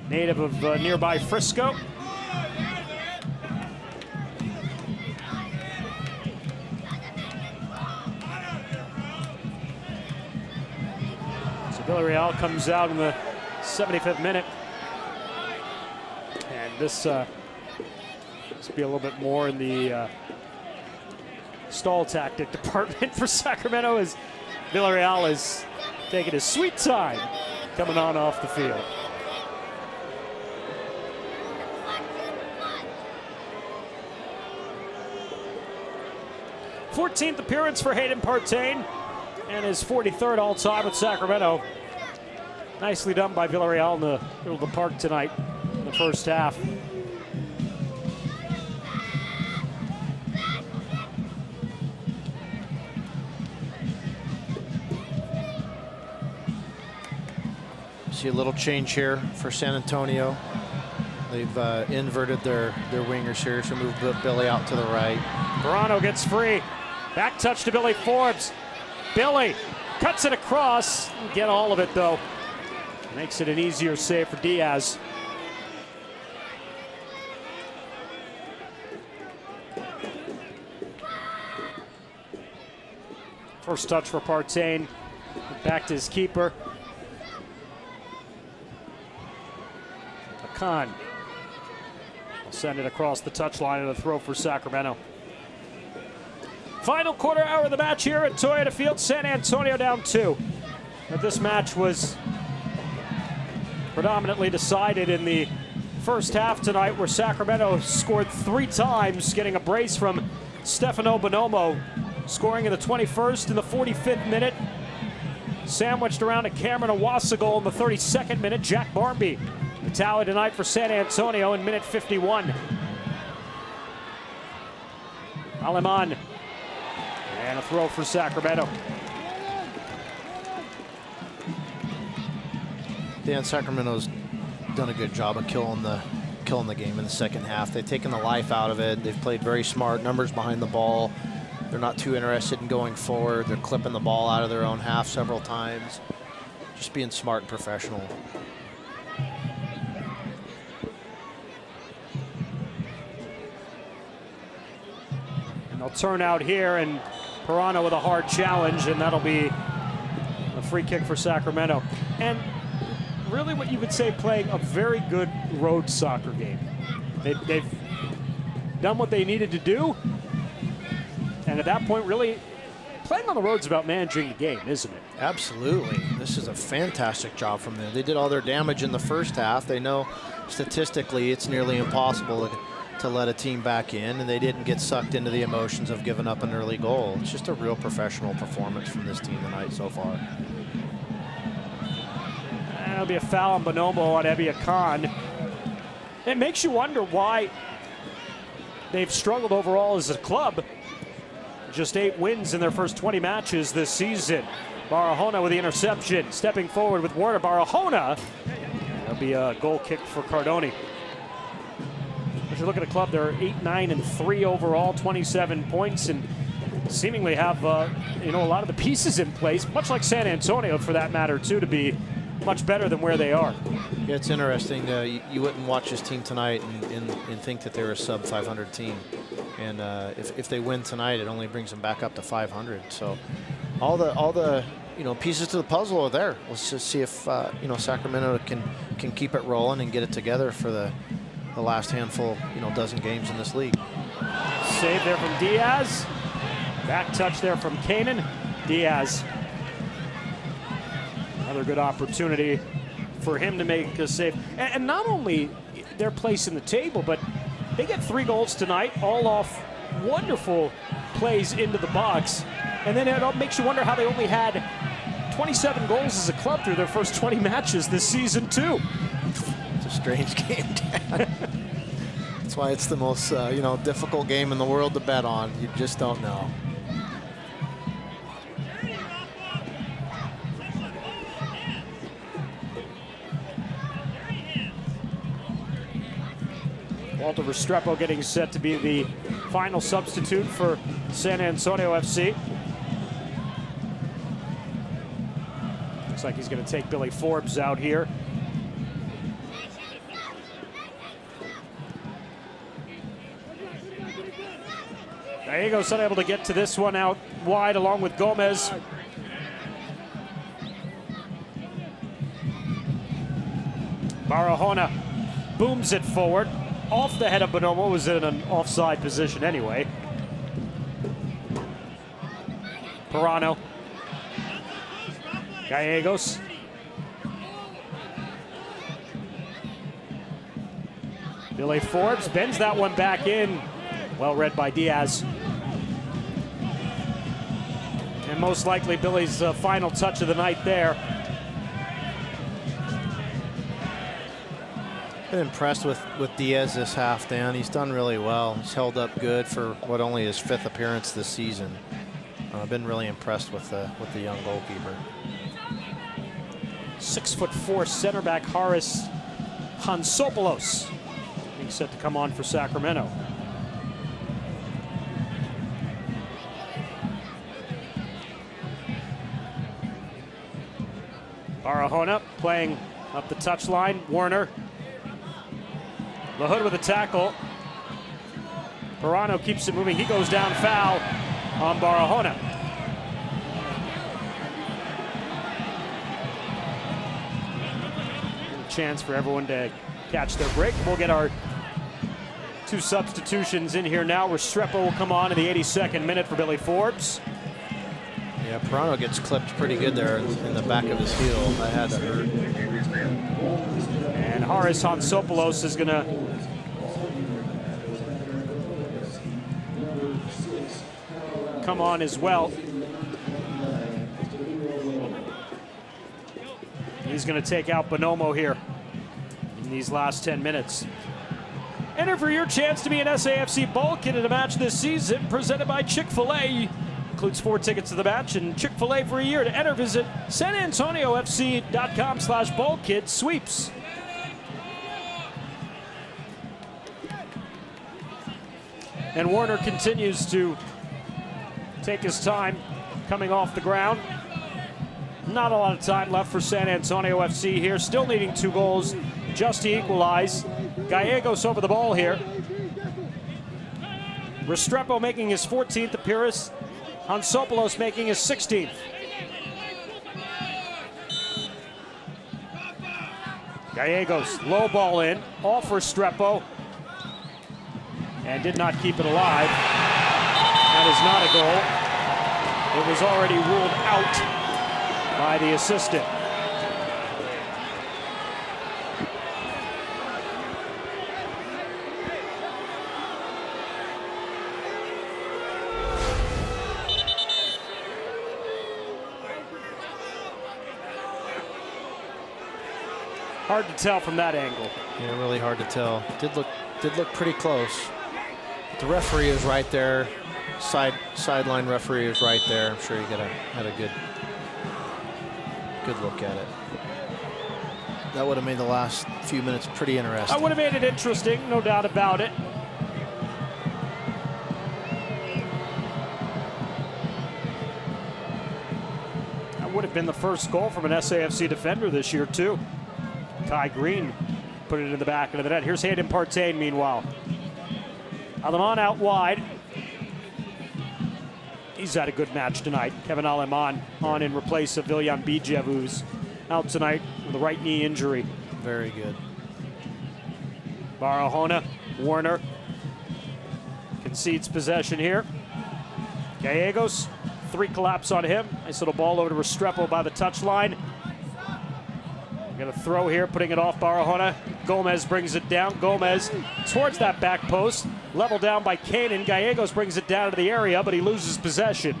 native of nearby Frisco. Villarreal comes out in the 75th minute. And this will be a little bit more in the stall tactic department for Sacramento, as Villarreal is taking his sweet time coming on off the field. th appearance for Hayden Partain, and his 43rd all-time with Sacramento. Nicely done by Villarreal in the middle of the park tonight in the first half. See a little change here for San Antonio. They've inverted their wingers here, so move Billy out to the right. Pirano gets free. Back touch to Billy Forbes. Billy cuts it across. Get all of it, though. Makes it an easier save for Diaz. First touch for Partain. Back to his keeper. Akan will send it across the touchline and a throw for Sacramento. Final quarter hour of the match here at Toyota Field. San Antonio down 2. But this match was predominantly decided in the first half tonight, where Sacramento scored 3 times, getting a brace from Stefano Bonomo, scoring in the 21st and the 45th minute. Sandwiched around a Cameron Iwasa goal in the 32nd minute. Jack Barmby, the tally tonight for San Antonio in minute 51. Aleman. And a throw for Sacramento. Dan, Sacramento's done a good job of killing killing the game in the second half. They've taken the life out of it. They've played very smart, numbers behind the ball. They're not too interested in going forward. They're clipping the ball out of their own half several times. Just being smart and professional. And they'll turn out here, and Pirano with a hard challenge, and that'll be a free kick for Sacramento. And really what you would say playing a very good road soccer game. They've done what they needed to do, and at that point, really, playing on the road is about managing the game, isn't it? Absolutely. This is a fantastic job from them. They did all their damage in the first half. They know statistically it's nearly impossible to let a team back in, and they didn't get sucked into the emotions of giving up an early goal. It's just a real professional performance from this team tonight so far. That'll be a foul on Bonomo on Ebia Khan. It makes you wonder why they've struggled overall as a club. Just 8 wins in their first 20 matches this season. Barahona with the interception, stepping forward with Warner. Barahona, that'll be a goal kick for Cardoni. As you look at a club, they're 8-9-3 overall, 27 points, and seemingly have a lot of the pieces in place, much like San Antonio for that matter too, to be much better than where they are. Yeah, it's interesting. You wouldn't watch this team tonight and think that they're a sub 500 team. And if they win tonight, it only brings them back up to 500. So all the pieces to the puzzle are there. Let's just see if Sacramento can keep it rolling and get it together for the last handful, dozen games in this league. Save there from Diaz. Back touch there from Kanan. Diaz. Another good opportunity for him to make a save. And not only their place in the table, but they get 3 goals tonight, all off wonderful plays into the box. And then it makes you wonder how they only had 27 goals as a club through their first 20 matches this season, too. It's a strange game, Dad. That's why it's the most difficult game in the world to bet on. You just don't know. Walter Restrepo getting set to be the final substitute for San Antonio FC. Looks like he's going to take Billy Forbes out here. Gallegos unable to get to this one out wide along with Gomez. Barahona booms it forward. Off the head of Bonomo, was in an offside position anyway. Pirano. Gallegos. Billy Forbes bends that one back in. Well read by Diaz. And most likely Billy's final touch of the night there. Been impressed with Diaz this half, Dan. He's done really well. He's held up good for what only his 5th appearance this season. I've been really impressed with the young goalkeeper. 6'4" center back Haris Hansopoulos being set to come on for Sacramento. Barahona playing up the touchline. Warner. LaHood with a tackle. Pirano keeps it moving. He goes down, foul on Barahona. Chance for everyone to catch their break. We'll get our 2 substitutions in here now. Restrepo will come on in the 82nd minute for Billy Forbes. Yeah, Pirano gets clipped pretty good there in the back of his heel. That had to hurt. And Haris Hansopoulos is going to come on as well. He's going to take out Bonomo here in these last 10 minutes. Enter for your chance to be an SAFC Bowl Kid in a match this season, presented by Chick-fil-A. Includes 4 tickets to the match and Chick-fil-A for a year. To enter, visit sanantoniofc.com/bowlkid sweeps. And Warner continues to take his time coming off the ground. Not a lot of time left for San Antonio FC here. Still needing 2 goals just to equalize. Gallegos over the ball here. Restrepo making his 14th appearance. Hansopoulos making his 16th. Gallegos, low ball in, off Restrepo. And did not keep it alive. That is not a goal. It was already ruled out by the assistant. Hard to tell from that angle. Yeah, really hard to tell. Did look pretty close. The referee is right there. Sideline referee is right there. I'm sure he had a good look at it. That would have made the last few minutes pretty interesting. That would have made it interesting, no doubt about it. That would have been the first goal from an SAFC defender this year, too. Kai Green put it in the back of the net. Here's Hayden Partain, meanwhile. Aleman out wide. He's had a good match tonight. Kevin Aleman on in replace of Viljan Bijev, who's out tonight with a right knee injury. Very good. Barahona, Warner concedes possession here. Gallegos, 3 collapse on him. Nice little ball over to Restrepo by the touchline. Gonna throw here, putting it off Barahona. Gomez brings it down. Gomez towards that back post. Level down by Kanan. Gallegos brings it down to the area, but he loses possession.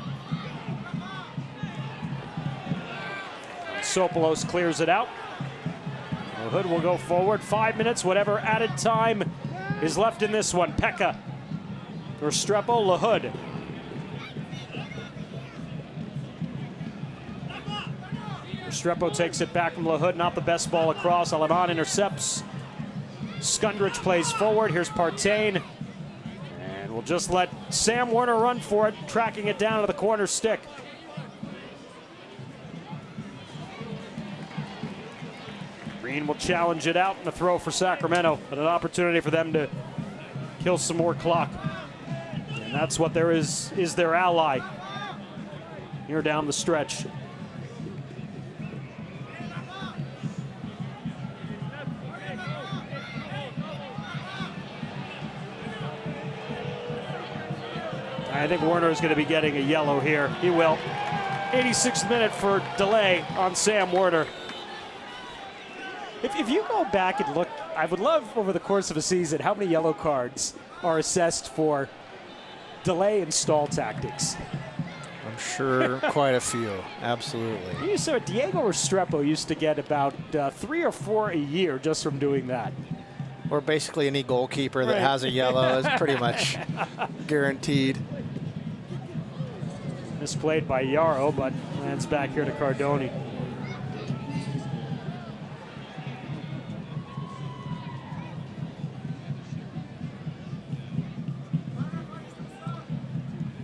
Sopolos clears it out. The Hood will go forward. 5 minutes, whatever added time is left in this one. Pekka, Restrepo, LaHood. Restrepo takes it back from LaHood. Not the best ball across. Aleman intercepts. Skundrich plays forward. Here's Partain. And we'll just let Sam Warner run for it, tracking it down to the corner stick. Green will challenge it out and a throw for Sacramento, but an opportunity for them to kill some more clock. And that's what there is their ally here down the stretch. I think Warner is going to be getting a yellow here. He will. 86th minute for delay on Sam Warner. If you go back and look, I would love over the course of a season how many yellow cards are assessed for delay and stall tactics. I'm sure quite a few. Absolutely. So Diego Restrepo used to get about 3 or 4 a year just from doing that. Or basically any goalkeeper that has a yellow is pretty much guaranteed. Misplayed by Yarrow, but lands back here to Cardoni.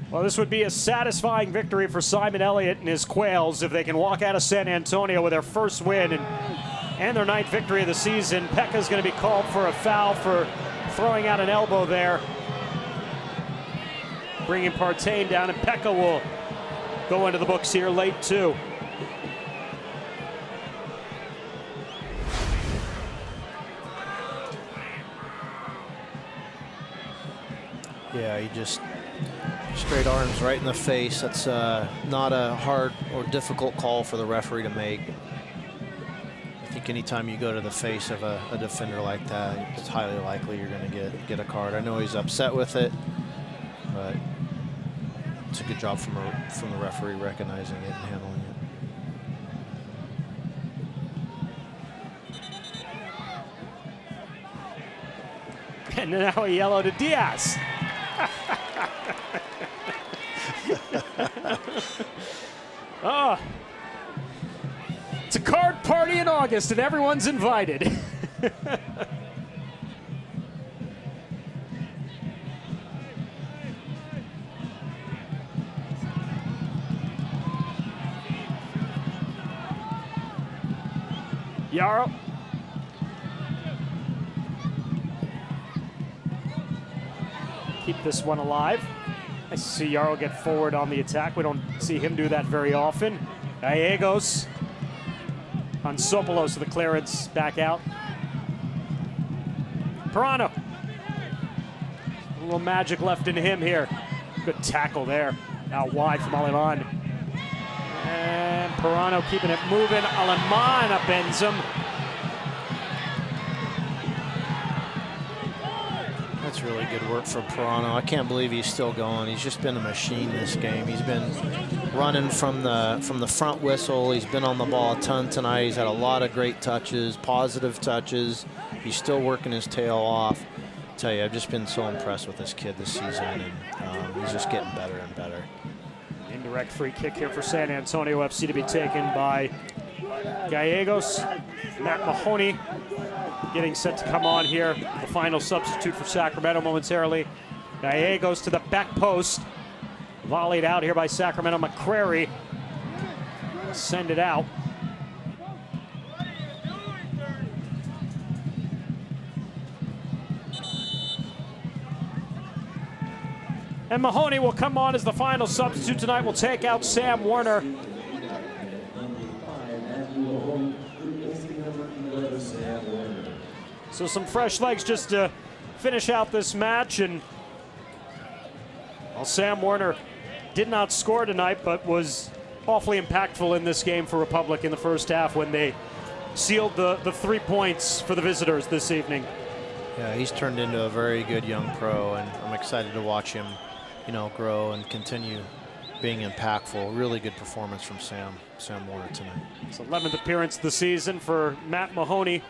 Well, this would be a satisfying victory for Simon Elliott and his Quails if they can walk out of San Antonio with their first win and their 9th victory of the season. Pekka's going to be called for a foul for throwing out an elbow there, bringing Partain down, and Pekka will go into the books here late too. Yeah, he just straight arms right in the face. That's not a hard or difficult call for the referee to make. I think anytime you go to the face of a defender like that, it's highly likely you're going to get a card. I know he's upset with it, but it's a good job from the referee recognizing it and handling it. And now a yellow to Diaz. Oh, it's a card party in August and everyone's invited. Yarrow. Keep this one alive. Nice to see Yarrow get forward on the attack. We don't see him do that very often. Gallegos. Ansopoulos to the clearance, back out. Pirano. A little magic left in him here. Good tackle there. Out wide from Aleman. And Pirano keeping it moving. Aleman bends him. That's really good work from Pirano. I can't believe he's still going. He's just been a machine this game. He's been running from the front whistle. He's been on the ball a ton tonight. He's had a lot of great touches, positive touches. He's still working his tail off. I tell you, I've just been so impressed with this kid this season, and he's just getting better and better. Indirect free kick here for San Antonio FC to be taken by Gallegos. Matt Mahoney getting set to come on here. The final substitute for Sacramento momentarily. Gallegos to the back post. Volleyed out here by Sacramento. McCrary send it out. And Mahoney will come on as the final substitute tonight. Will take out Sam Werner. So some fresh legs just to finish out this match. And well, Sam Werner did not score tonight, but was awfully impactful in this game for Republic in the first half when they sealed the 3 points for the visitors this evening. Yeah, he's turned into a very good young pro, and I'm excited to watch him, grow and continue being impactful. Really good performance from Sam Werner tonight. His 11th appearance of the season for Matt Mahoney.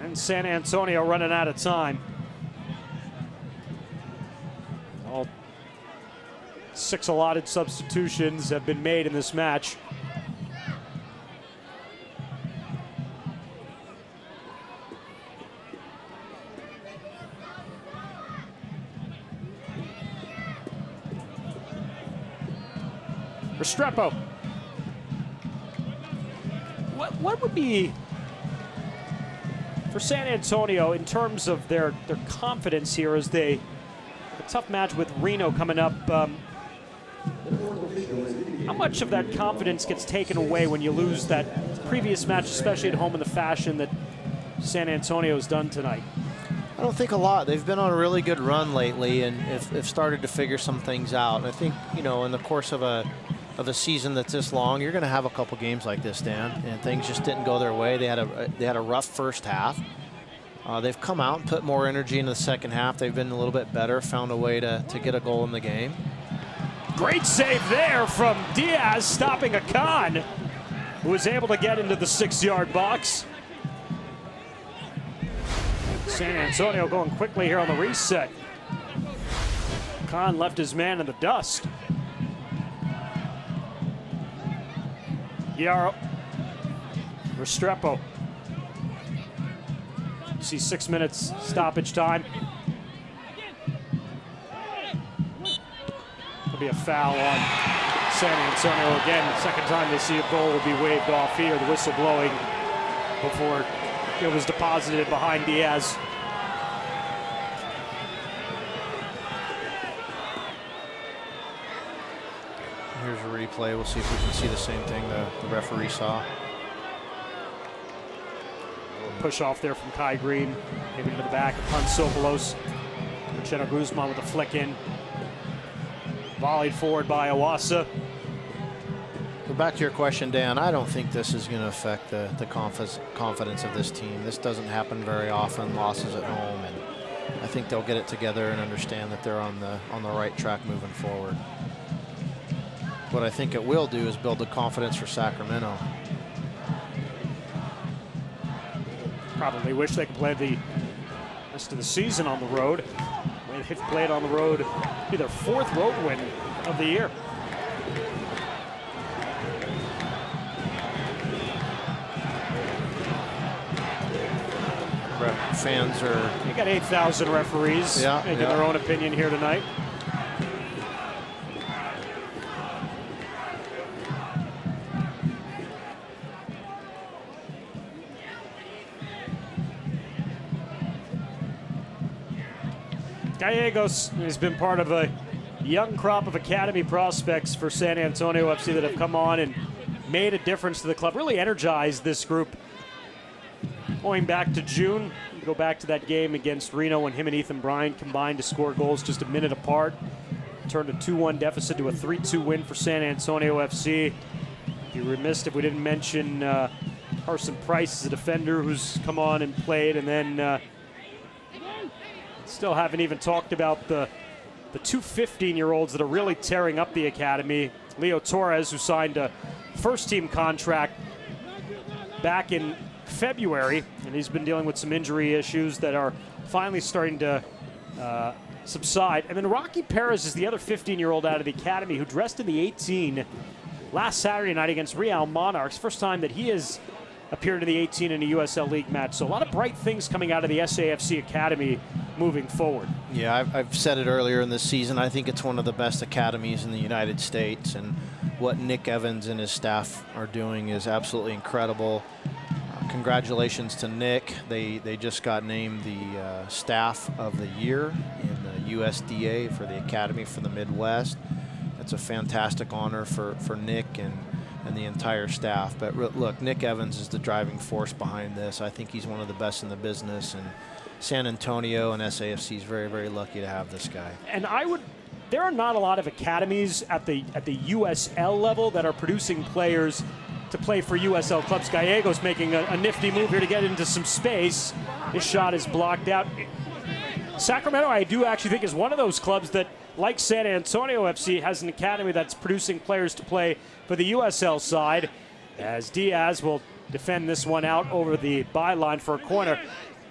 And San Antonio running out of time. All 6 allotted substitutions have been made in this match. Restrepo. What would be for San Antonio in terms of their confidence here as a tough match with Reno coming up? How much of that confidence gets taken away when you lose that previous match, especially at home in the fashion that San Antonio's done tonight? I don't think a lot. They've been on a really good run lately and have started to figure some things out. And I think, in the course of a season that's this long, you're going to have a couple games like this, Dan, and things just didn't go their way. They had a rough first half. They've come out and put more energy into the second half. They've been a little bit better, found a way to get a goal in the game. Great save there from Diaz, stopping a Khan, who was able to get into the 6-yard box. San Antonio going quickly here on the reset. Khan left his man in the dust. Yarrow. Restrepo. See 6 minutes stoppage time. There'll be a foul on San Antonio again. The second time they see a goal will be waved off here. The whistle blowing before it was deposited behind Diaz. Here's a replay. We'll see if we can see the same thing the referee saw. Push off there from Kai Green. Maybe to the back of Pansopoulos. Marcelo Guzman with a flick in. Volleyed forward by Awasa. But back to your question, Dan, I don't think this is going to affect the confidence of this team. This doesn't happen very often, losses at home, and I think they'll get it together and understand that they're on the right track moving forward. What I think it will do is build the confidence for Sacramento. Probably wish they could play the rest of the season on the road. They've played on the road, be their 4th road win of the year. Fans are... You got 8,000 referees making their own opinion here tonight. Gallegos has been part of a young crop of academy prospects for San Antonio FC that have come on and made a difference to the club, really energized this group. Going back to June, you go back to that game against Reno when him and Ethan Bryan combined to score goals just a minute apart. Turned a 2-1 deficit to a 3-2 win for San Antonio FC. Be remiss if we didn't mention Carson Price as a defender who's come on and played, and then still haven't even talked about the two 15-year-olds that are really tearing up the academy. Leo Torres, who signed a first-team contract back in February, and he's been dealing with some injury issues that are finally starting to subside. And then Rocky Perez is the other 15-year-old out of the academy who dressed in the 18 last Saturday night against Real Monarchs. First time that he has appeared in the 18 in a USL League match. So a lot of bright things coming out of the SAFC Academy moving forward. Yeah, I've said it earlier in this season. I think it's one of the best academies in the United States, and what Nick Evans and his staff are doing is absolutely incredible. Congratulations to Nick. They just got named the Staff of the Year in the USDA for the Academy for the Midwest. That's a fantastic honor for Nick and the entire staff. But look, Nick Evans is the driving force behind this. I think he's one of the best in the business, and San Antonio and SAFC is very, very lucky to have this guy. And there are not a lot of academies at the USL level that are producing players to play for USL clubs. Gallegos making a nifty move here to get into some space. His shot is blocked out. Sacramento, I do actually think, is one of those clubs that, like San Antonio FC, has an academy that's producing players to play for the USL side, as Diaz will defend this one out over the byline for a corner.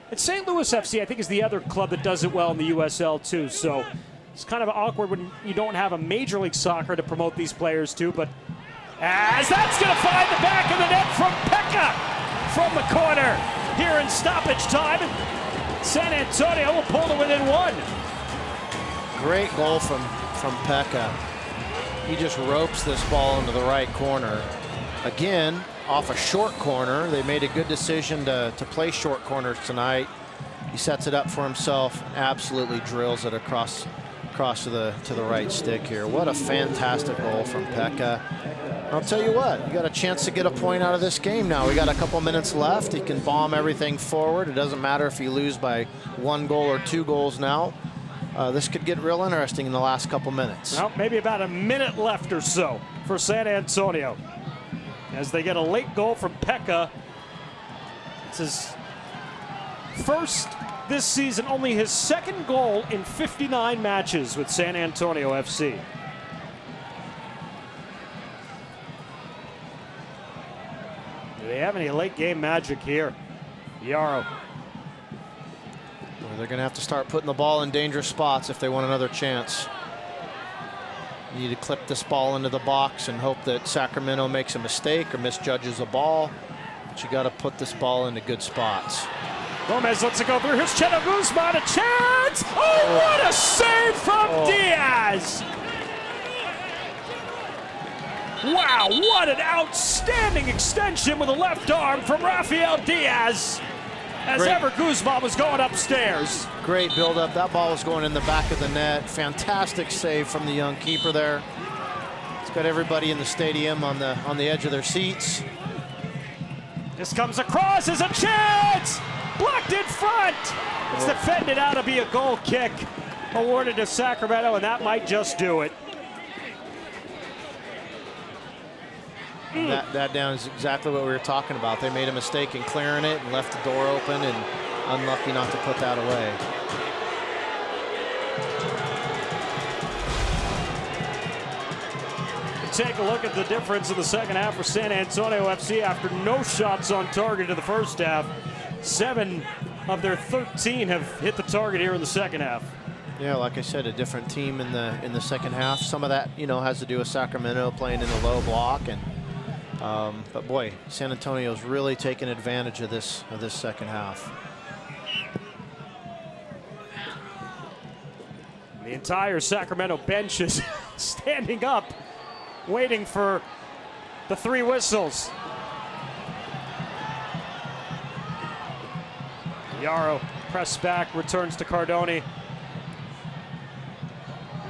And St. Louis FC, I think, is the other club that does it well in the USL too. So it's kind of awkward when you don't have a Major League Soccer to promote these players to, but as that's going to find the back of the net from Pekka from the corner here in stoppage time. San Antonio will pull to within one. Great goal from Pekka. He just ropes this ball into the right corner. Again, off a short corner. They made a good decision to play short corners tonight. He sets it up for himself, absolutely drills it across to the right stick here. What a fantastic goal from Pekka. I'll tell you what, you got a chance to get a point out of this game now. We got a couple minutes left. He can bomb everything forward. It doesn't matter if you lose by 1 goal or 2 goals now. This could get real interesting in the last couple minutes. Well, maybe about a minute left or so for San Antonio, as they get a late goal from Pekka. It's his first this season, only his second goal in 59 matches with San Antonio FC. Do they have any late game magic here? Yarrow. Well, they're going to have to start putting the ball in dangerous spots if they want another chance. You need to clip this ball into the box and hope that Sacramento makes a mistake or misjudges a ball. But you got to put this ball into good spots. Gomez lets it go through. Here's Cheto Guzman, a chance! Oh, what a save from Diaz! Wow, what an outstanding extension with a left arm from Rafael Diaz as Ever Guzman was going upstairs. Great build-up. That ball was going in the back of the net. Fantastic save from the young keeper there. It's got everybody in the stadium on the edge of their seats. This comes across as a chance! Blocked in front! It's defended out to be a goal kick awarded to Sacramento, and that might just do it. That down is exactly what we were talking about. They made a mistake in clearing it and left the door open, and unlucky not to put that away. Take a look at the difference in the second half for San Antonio FC after no shots on target in the first half. 7 of their 13 have hit the target here in the second half. Yeah, like I said, a different team in the second half. Some of that, has to do with Sacramento playing in the low block, and but boy, San Antonio's really taken advantage of this second half. The entire Sacramento bench is standing up, waiting for the 3 whistles. Yarrow press back, returns to Cardoni.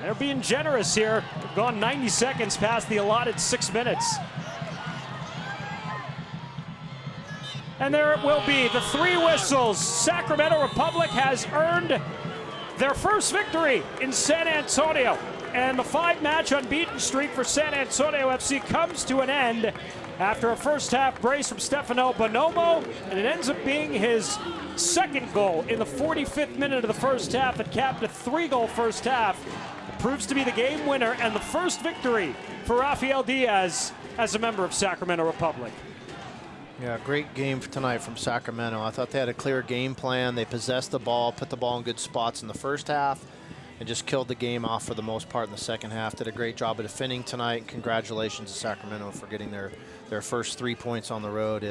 They're being generous here. They've gone 90 seconds past the allotted 6 minutes. And there it will be, the 3 whistles. Sacramento Republic has earned their first victory in San Antonio. And the 5-match unbeaten streak for San Antonio FC comes to an end after a first-half brace from Stefano Bonomo, and it ends up being his second goal in the 45th minute of the first half that capped a 3-goal first half. It proves to be the game winner and the first victory for Rafael Diaz as a member of Sacramento Republic. Yeah, great game tonight from Sacramento. I thought they had a clear game plan. They possessed the ball, put the ball in good spots in the first half, and just killed the game off for the most part in the second half. Did a great job of defending tonight. Congratulations to Sacramento for getting their first 3 points on the road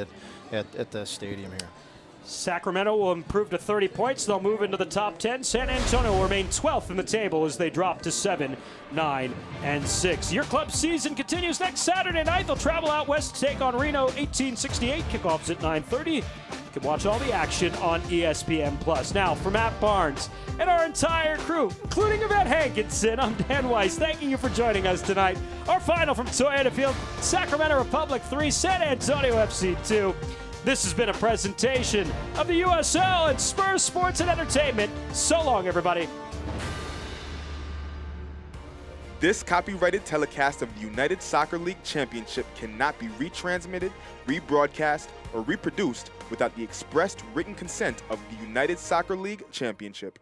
at the stadium here. Sacramento will improve to 30 points. They'll move into the top 10. San Antonio will remain 12th in the table as they drop to 7, 9, and 6. Your club season continues next Saturday night. They'll travel out west to take on Reno 1868. Kickoffs at 9:30. You can watch all the action on ESPN+. Now, for Matt Barnes and our entire crew, including Yvette Hankinson, I'm Dan Weiss, thanking you for joining us tonight. Our final from Toyota Field, Sacramento Republic 3, San Antonio FC 2. This has been a presentation of the USL and Spurs Sports and Entertainment. So long, everybody. This copyrighted telecast of the United Soccer League Championship cannot be retransmitted, rebroadcast, or reproduced without the expressed written consent of the United Soccer League Championship.